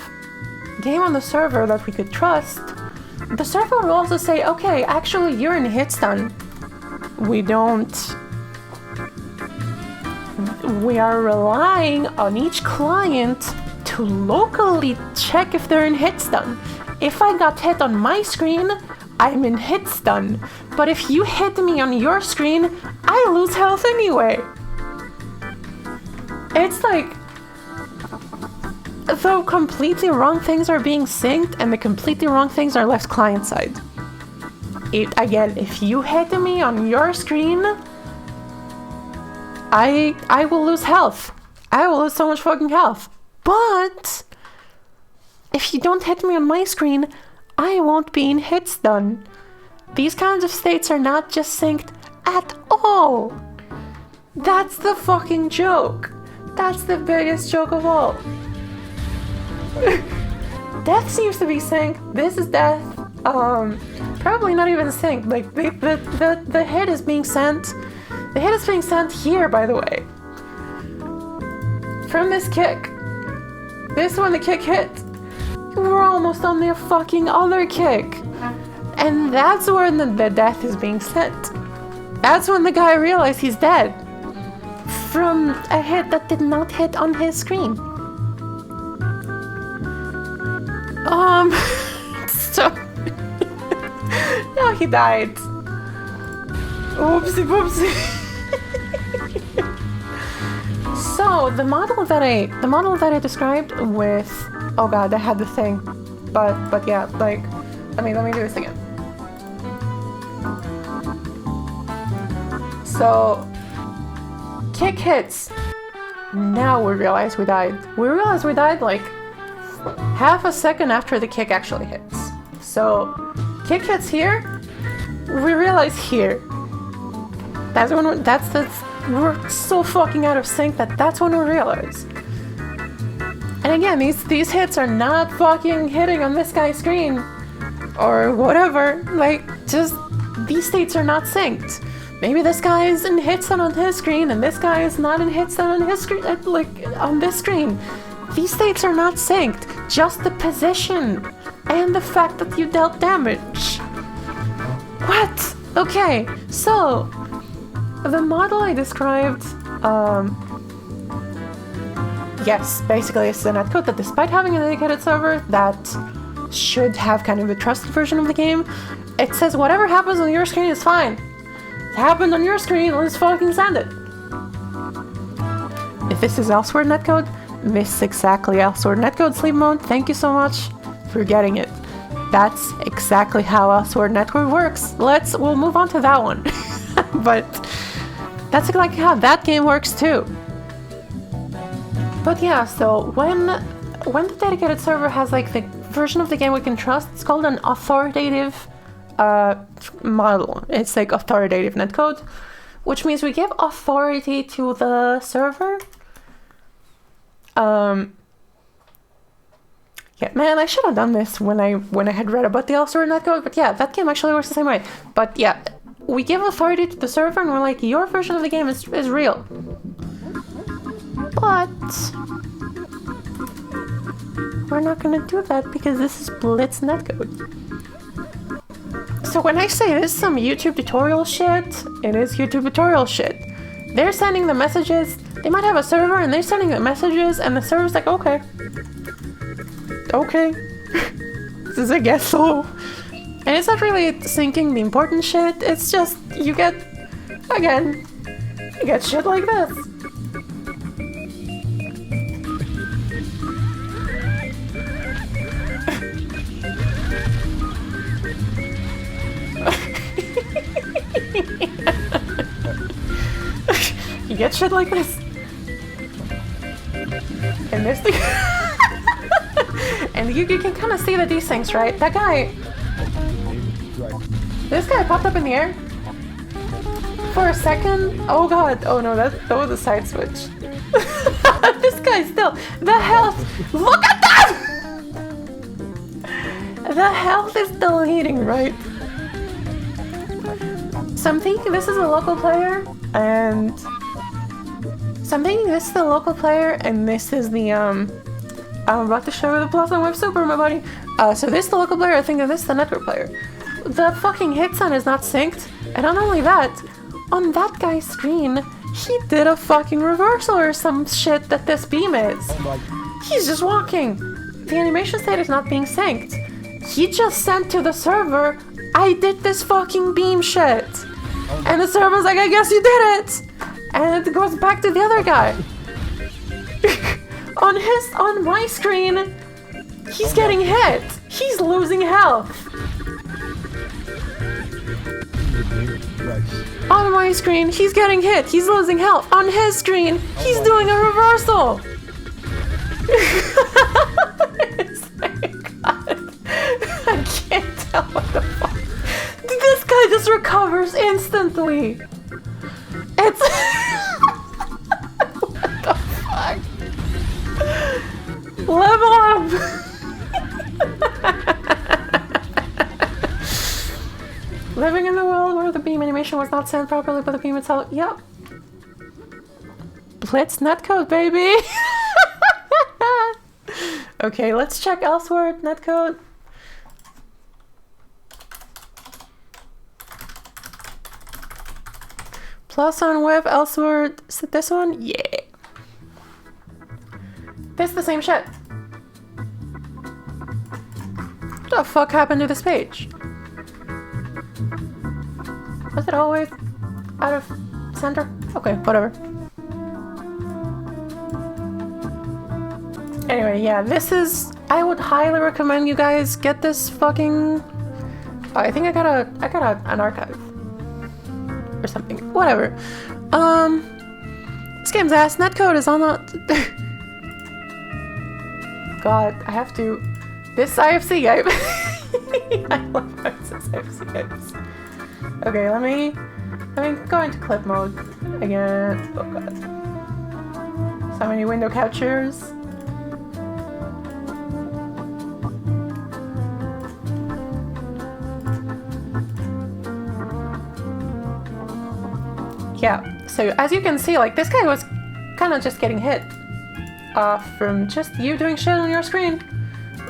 [SPEAKER 1] game on the server that we could trust, the server will also say, okay, actually you're in hit stun. We don't... we are relying on each client to locally check if they're in hit stun. If I got hit on my screen, I'm in hit stun. But if you hit me on your screen, I lose health anyway. It's like, though completely wrong things are being synced and the completely wrong things are left client side. Again, if you hit me on your screen, I will lose health. I will lose so much fucking health. But if you don't hit me on my screen, I won't be in hit stun. These kinds of states are not just synced at all. That's the fucking joke. That's the biggest joke of all. Death seems to be synced. This is death. Probably not even synced. Like the hit is being sent. The hit is being sent here, by the way. From this kick. This one, the kick hit. We're almost on the fucking other kick. And that's where the death is being sent. That's when the guy realized he's dead. From a hit that did not hit on his screen. So... now he died. Oopsie poopsie. So the model that I described with, oh god, I had the thing, but yeah, like, let me do this again. So kick hits. Now we realize we died. We realize we died like half a second after the kick actually hits. So kick hits here. We realize here. That's when we're so fucking out of sync that's when we realize. And again, these hits are not fucking hitting on this guy's screen or whatever. Like, just these states are not synced. Maybe this guy is in hit stun on his screen and this guy is not in hit stun on his screen, like on this screen. These states are not synced. Just the position and the fact that you dealt damage. What? Okay, so the model I described, yes, basically it's a netcode that despite having a dedicated server that should have kind of a trusted version of the game, it says whatever happens on your screen is fine. It happened on your screen, let's fucking send it. If this is Elsewhere netcode, this is exactly Elsewhere netcode sleep mode. Thank you so much for getting it. That's exactly how Elsewhere netcode works. We'll move on to that one. But that's exactly how that game works too. But yeah, so when the dedicated server has like the version of the game we can trust, it's called an authoritative model. It's like authoritative netcode, which means we give authority to the server. Yeah, man, I should have done this when I had read about the Elsewhere netcode, but yeah, that game actually works the same way. But yeah, we give authority to the server and we're like, your version of the game is real. But we're not gonna do that because this is Blitz netcode. So when I say this is some YouTube tutorial shit, it is YouTube tutorial shit. They're sending the messages, they might have a server and they're sending the messages and the server's like, okay. Okay. This is a guess so. And it's not really syncing the important shit, it's just, you get shit like this. You get shit like this. And this thing. And you can kind of see the desyncs, right? That guy. This guy popped up in the air. For a second. Oh god. Oh no, that was a side switch. This guy still. The health. Look at that! The health is deleting, right? So I'm thinking this is a local player, and this is the I'm about to show you the Blossom Web Super, my buddy. So this is the local player, I think this is the network player. The fucking hit stun is not synced, and not only that, on that guy's screen, He did a fucking reversal or some shit that this beam is.
[SPEAKER 2] Oh my.
[SPEAKER 1] He's just walking. The animation state is not being synced. He just sent to the server, I did this fucking beam shit. And the server's like, I guess you did it. And it goes back to the other guy. On my screen, he's getting hit. He's losing health. On my screen, he's getting hit. He's losing health. On his screen, he's doing a reversal. It's like, God. I can't tell what the fuck. This guy just recovers instantly. It's... What the fuck? Level up! Living in the world where the beam animation was not sent properly, but the beam itself... Yep. Blitz netcode, baby! Okay, let's check elsewhere netcode. Plus on web elsewhere. Is it this one? Yeah. This is the same shit. What the fuck happened to this page? Was it always out of center? Okay, whatever. Anyway, yeah, this is... I would highly recommend you guys get this fucking... I think I got an archive. Or something. Whatever. This game's ass. Netcode is on the... God, I have to... This IFC game. I love how it says IFC games. Okay, let me go into clip mode again. Oh god. So many window captures. Yeah, so as you can see, like, this guy was kind of just getting hit from just you doing shit on your screen.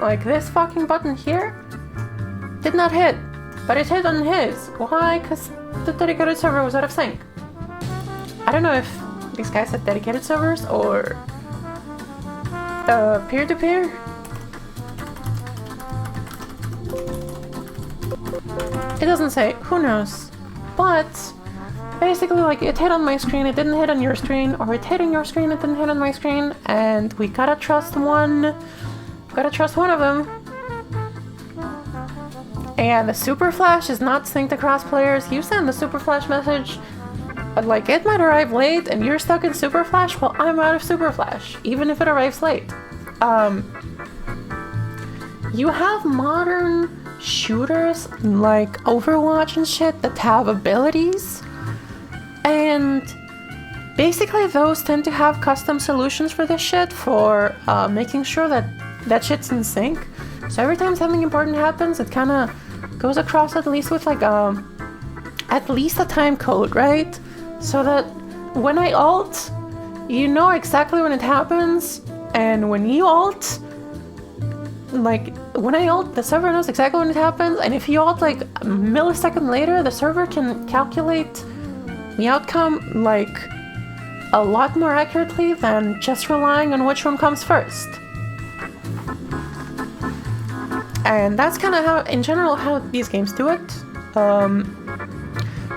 [SPEAKER 1] Like, this fucking button here did not hit, but it hit on his. Why? Because the dedicated server was out of sync. I don't know if these guys had dedicated servers or peer-to-peer. It doesn't say. Who knows? But basically, like, it hit on my screen, it didn't hit on your screen, or it hit on your screen, it didn't hit on my screen, and we gotta trust one. Gotta trust one of them. And the super flash is not synced across players. You send the super flash message, like, it might arrive late, and you're stuck in super flash. Well, I'm out of super flash, even if it arrives late. You have modern shooters like Overwatch and shit that have abilities. And basically those tend to have custom solutions for this shit, for making sure that that shit's in sync. So every time something important happens, it kind of goes across at least with like at least a time code, right? So that when I ult, you know exactly when it happens, and when you ult, like, when I ult, the server knows exactly when it happens, and if you ult like a millisecond later, the server can calculate the outcome, like, a lot more accurately than just relying on which one comes first. And that's kind of how, in general, how these games do it.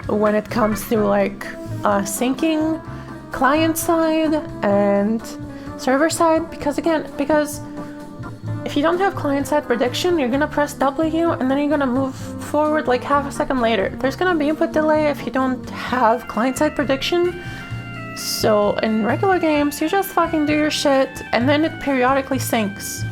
[SPEAKER 1] When it comes to, like, syncing client side and server side, because if you don't have client side prediction, you're gonna press W and then you're gonna move forward like half a second later. There's gonna be input delay if you don't have client side prediction. So in regular games, you just fucking do your shit and then it periodically syncs.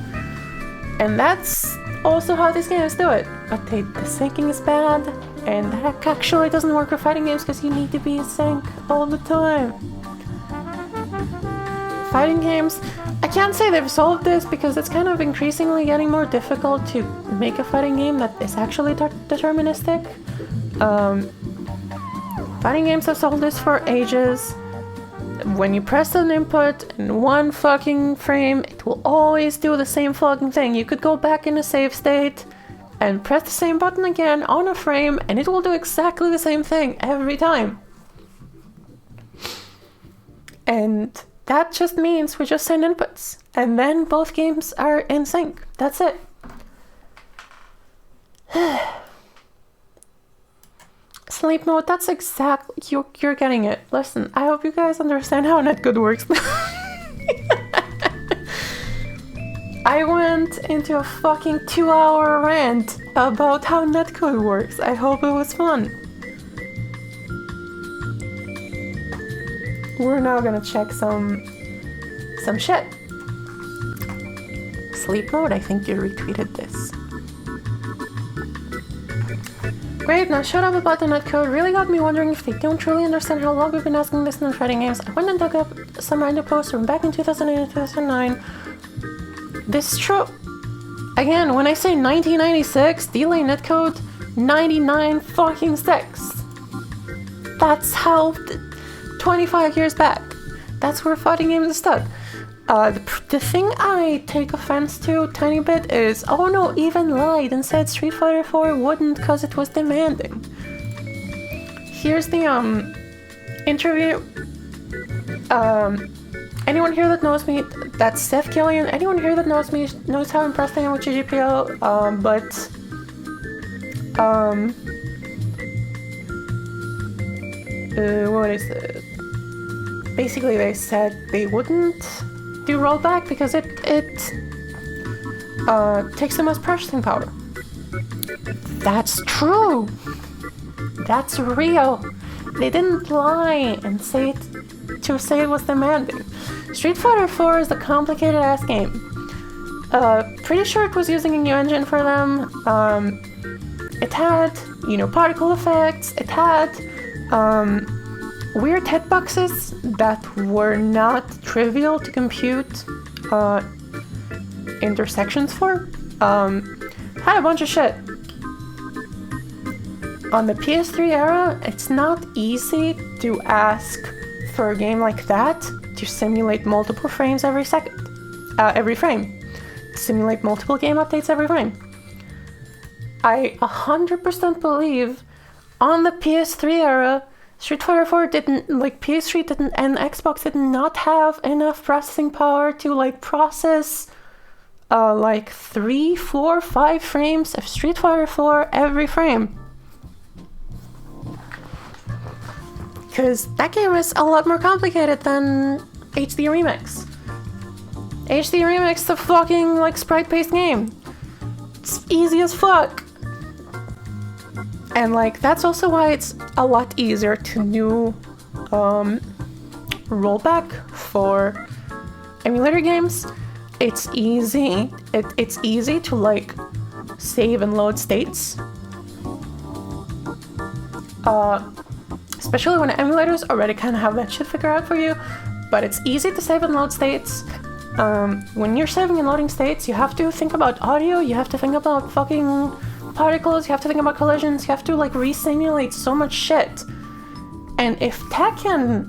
[SPEAKER 1] And that's also how these games do it. But the syncing is bad, and that actually doesn't work for fighting games because you need to be in sync all the time. Fighting games, I can't say they've solved this because it's kind of increasingly getting more difficult to make a fighting game that is actually deterministic. Fighting games have solved this for ages. When you press an input in one fucking frame, it will always do the same fucking thing. You could go back in a save state and press the same button again on a frame and it will do exactly the same thing every time. And that just means we just send inputs. And then both games are in sync. That's it. Sleep mode, that's exactly, you're getting it. Listen, I hope you guys understand how netcode works. I went into a fucking 2-hour rant about how netcode works. I hope it was fun. We're now gonna check some shit. Sleep mode, I think you retweeted this. Great, now shut up about the netcode. Really got me wondering if they don't truly understand how long we've been asking this in fighting games. I went and dug up some random posts from back in 2008 and 2009. This is true. Again, when I say 1996, delay netcode 99 fucking 6. That's how 25 years back. That's where fighting games stuck. The thing I take offense to a tiny bit is, oh no, even lied and said Street Fighter 4 wouldn't because it was demanding. Here's the interview. Anyone here that knows me, that's Seth Killian. Anyone here that knows me knows how impressed I am with GGPO. What is it? Basically, they said they wouldn't do rollback because it takes the most processing power. That's true. That's real. They didn't lie and say it was demanding. Street Fighter 4 is a complicated ass game. Pretty sure it was using a new engine for them. It had, particle effects. It had weird hitboxes that were not trivial to compute intersections for. Had a bunch of shit. On the PS3 era, it's not easy to ask for a game like that to simulate multiple frames every frame. Simulate multiple game updates every frame. I 100% believe on the PS3 era, Street Fighter 4 PS3 didn't, and Xbox did not have enough processing power to process 3, 4, 5 frames of Street Fighter 4 every frame. Because that game is a lot more complicated than HD Remix. HD Remix is a fucking sprite-based game. It's easy as fuck. And that's also why it's a lot easier to do rollback for emulator games. It's easy. It's easy to save and load states. Especially when emulators already kind of have that shit figured out for you. But it's easy to save and load states. When you're saving and loading states, you have to think about audio. You have to think about fucking particles, you have to think about collisions, you have to re-simulate so much shit. And if Tekken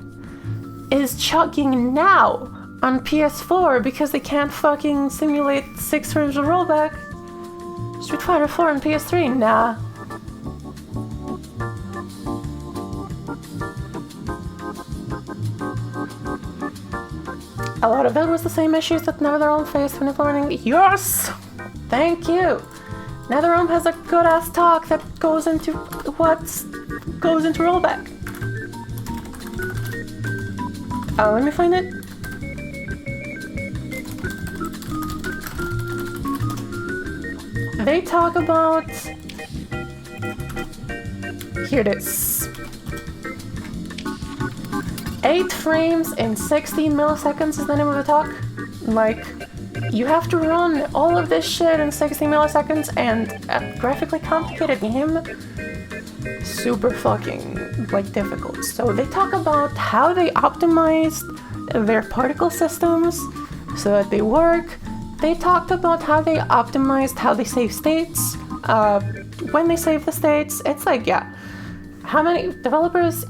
[SPEAKER 1] is chugging now on PS4 because they can't fucking simulate 6 frames of rollback, Street Fighter 4 on PS3, nah. A lot of that was the same issues that NetherRealm faced when implementing. Yes! Thank you! NetherRealm has a good ass talk that goes into rollback. Let me find it. They talk about. Here it is. 8 frames in 16 milliseconds is the name of the talk. You have to run all of this shit in 60 milliseconds, and a graphically complicated game, super fucking difficult. So they talk about how they optimized their particle systems so that they work. They talked about how they optimized how they save states. When they save the states, it's how many developers?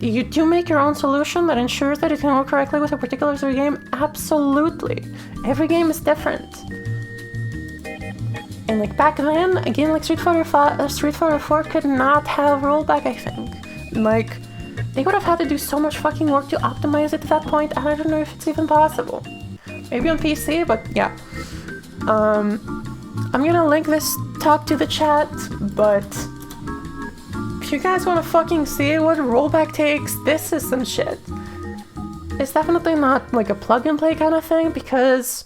[SPEAKER 1] You do make your own solution that ensures that it can work correctly with a particular sort of game? Absolutely. Every game is different. And back then, again, Street Fighter 4 could not have rollback, I think. They would have had to do so much fucking work to optimize it to that point, and I don't know if it's even possible. Maybe on PC, but yeah. I'm gonna link this talk to the chat, but if you guys wanna fucking see what rollback takes, this is some shit. It's definitely not like a plug and play kind of thing, because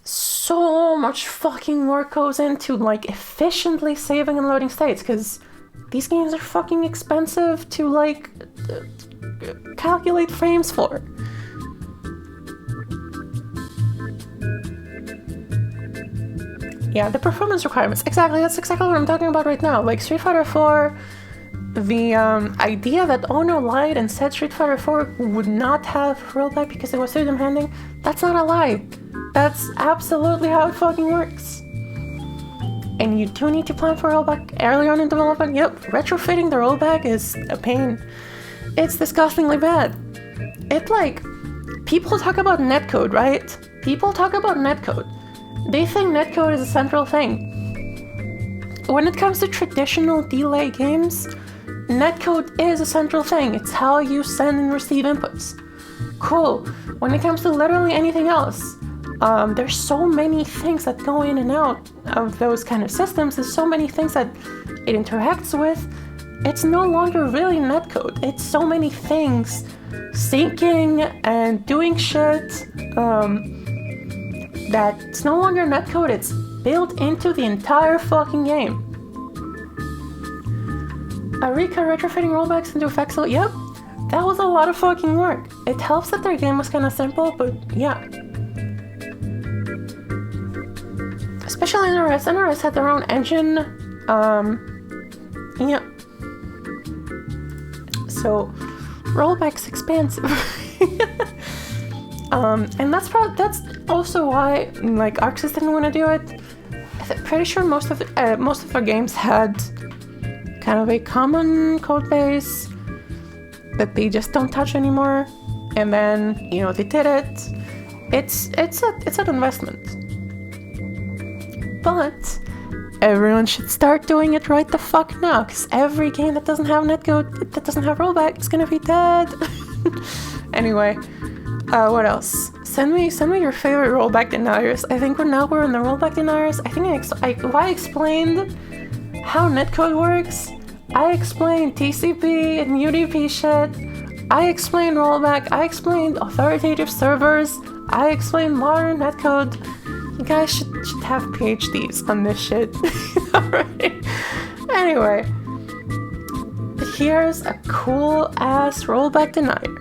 [SPEAKER 1] so much fucking work goes into like efficiently saving and loading states, because these games are fucking expensive to like calculate frames for. Yeah, the performance requirements. Exactly, that's exactly what I'm talking about right now. Like Street Fighter 4, the idea that Ono lied and said Street Fighter 4 would not have rollback because it was too demanding, that's not a lie. That's absolutely how it fucking works. And you do need to plan for rollback early on in development. Yep, retrofitting the rollback is a pain. It's disgustingly bad. It like, people talk about netcode, right? People talk about netcode. They think netcode is a central thing. When it comes to traditional delay games, netcode is a central thing. It's how you send and receive inputs. Cool. When it comes to literally anything else, there's so many things that go in and out of those kind of systems. There's so many things that it interacts with. It's no longer really netcode. It's so many things syncing and doing shit that it's no longer netcode. It's built into the entire fucking game. Arika retrofitting rollbacks into Fexel. Yep, that was a lot of fucking work. It helps that their game was kind of simple, but yeah. Especially NRS. NRS had their own engine. Yeah. So, rollback's expensive. And that's also why, like, ArcSys didn't want to do it. I'm pretty sure most of their games had kind of a common code base that they just don't touch anymore. And then, you know, they did it. It's an investment. But everyone should start doing it right the fuck now, because every game that doesn't have netcode, that doesn't have rollback, is gonna be dead. Anyway, what else? Send me your favorite rollback deniers. I think now we're in the rollback deniers. I think I explained how netcode works. I explained TCP and UDP shit. I explained rollback. I explained authoritative servers. I explained modern netcode. You guys should have PhDs on this shit. Alright. Anyway, here's a cool ass rollback denier.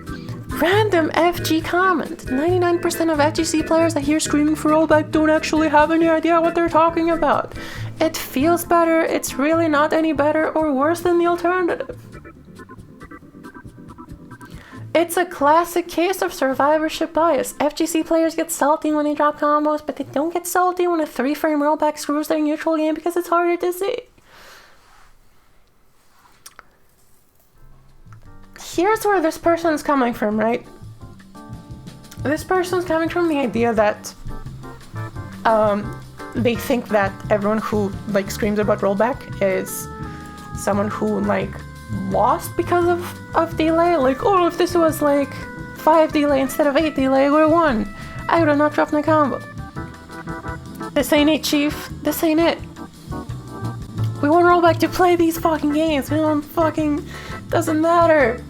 [SPEAKER 1] Random FG comment. 99% of FGC players I hear screaming for rollback don't actually have any idea what they're talking about. It feels better, it's really not any better or worse than the alternative. It's a classic case of survivorship bias. FGC players get salty when they drop combos, but they don't get salty when a 3-frame rollback screws their neutral game because it's harder to see. Here's where this person's coming from, right? This person's coming from the idea that they think that everyone who like screams about rollback is someone who like lost because of delay. Like, oh, if this was like 5 delay instead of 8 delay, I would've won. I would've not dropped my combo. This ain't it, chief. This ain't it. We want rollback to play these fucking games. We don't fucking... doesn't matter.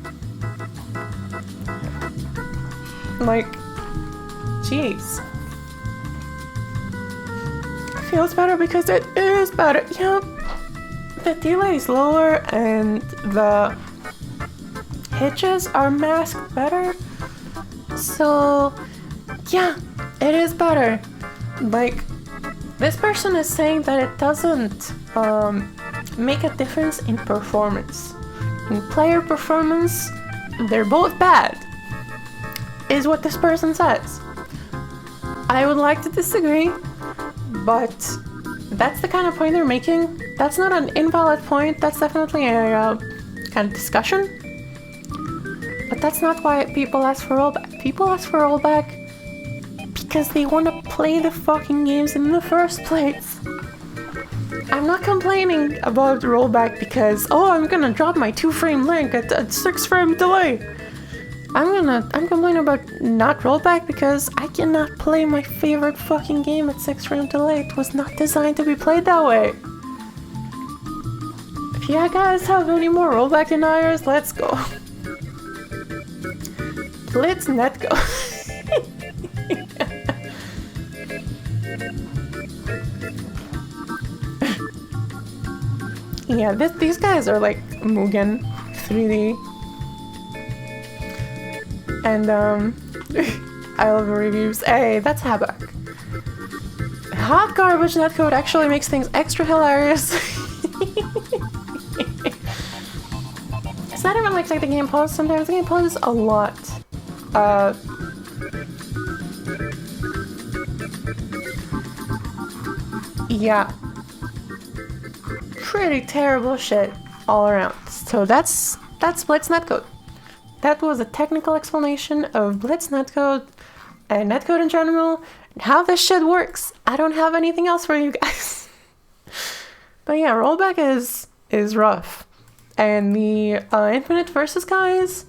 [SPEAKER 1] Like, jeez. It feels better because it is better. Yep. The delay is lower and the hitches are masked better. So, yeah, it is better. Like, this person is saying that it doesn't make a difference in performance. In player performance, they're both bad, is what this person says. I would like to disagree, but that's the kind of point they're making. That's not an invalid point, that's definitely a kind of discussion. But that's not why people ask for rollback. People ask for rollback because they want to play the fucking games in the first place. I'm not complaining about rollback because, oh, I'm gonna drop my 2-frame link at 6-frame delay. I'm complaining about not rollback because I cannot play my favorite fucking game at 6-frame delay. It was not designed to be played that way. If you guys have any more rollback deniers, let's go. Blitz Netcode. Yeah, these guys are like Mugen 3D. And I love the reviews. Hey, that's Habak. Hot garbage netcode actually makes things extra hilarious. It's not even like the game pauses sometimes. The game pauses a lot. Yeah. Pretty terrible shit all around. So that's Blitz Netcode. That was a technical explanation of Blitz Netcode and netcode in general and how this shit works. I don't have anything else for you guys. But yeah, rollback is rough. And the Infinite Versus guys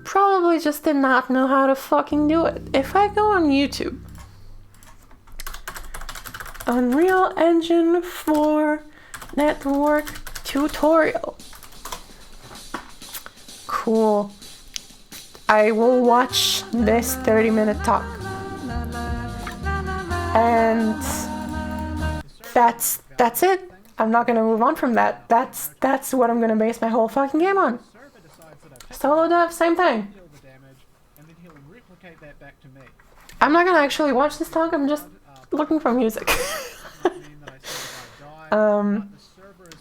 [SPEAKER 1] probably just did not know how to fucking do it. If I go on YouTube, Unreal Engine 4 Network Tutorial. Cool. I will watch this 30-minute talk. And that's it. I'm not gonna move on from that. That's what I'm gonna base my whole fucking game on. Solo dev, same thing. I'm not gonna actually watch this talk, I'm just looking for music.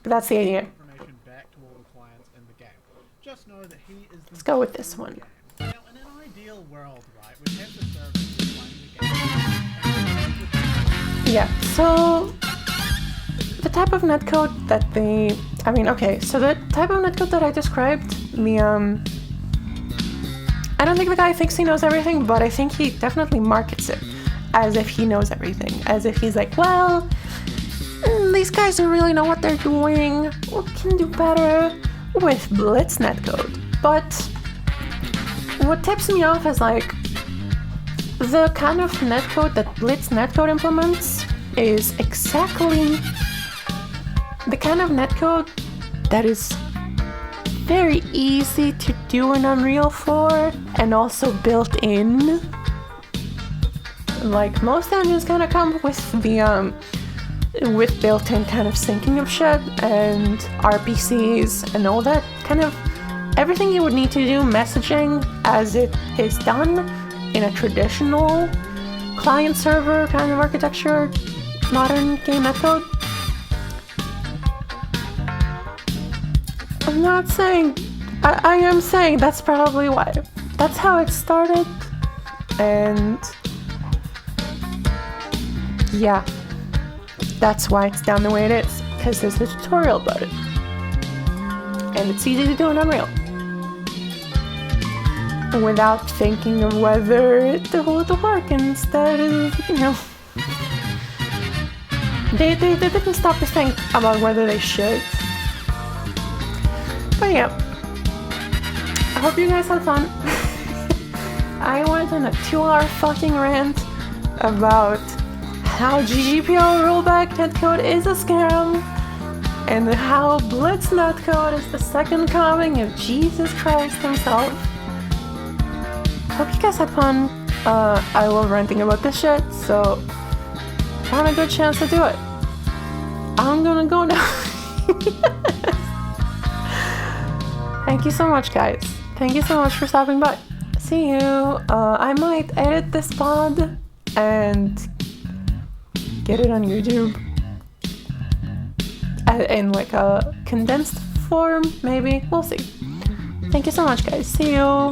[SPEAKER 1] That's the idea. Let's go with this one.
[SPEAKER 3] Now, in an ideal world, right, we'd have the servers playing the game.
[SPEAKER 1] Yeah, so the type of netcode that so the type of netcode that I described, I don't think the guy thinks he knows everything, but I think he definitely markets it as if he knows everything. As if he's like, well, these guys don't really know what they're doing. We can do better with Blitz Netcode. But what tips me off is like the kind of netcode that Blitz Netcode implements is exactly the kind of netcode that is very easy to do in Unreal 4 and also built in. Like most engines kind of come with the with built-in kind of syncing of shit and RPCs and all that kind of everything you would need to do messaging as it is done in a traditional client-server kind of architecture, modern game netcode. I'm not saying, I am saying that's probably why. That's how it started, and yeah, that's why it's done the way it is, because there's a tutorial about it. And it's easy to do in Unreal. Without thinking of whether it would work instead of, They didn't stop to think about whether they should. But yeah. I hope you guys had fun. I went on a 2-hour fucking rant about how GGPO rollback netcode is a scam, and how Blitz netcode is the second coming of Jesus Christ himself. Hope you guys had fun. I love ranting about this shit, so if I have a good chance to do it, I'm gonna go now. Thank you so much, guys. Thank you so much for stopping by. See you. I might edit this pod and get it on YouTube in like a condensed form, maybe. We'll see. Thank you so much, guys. See you.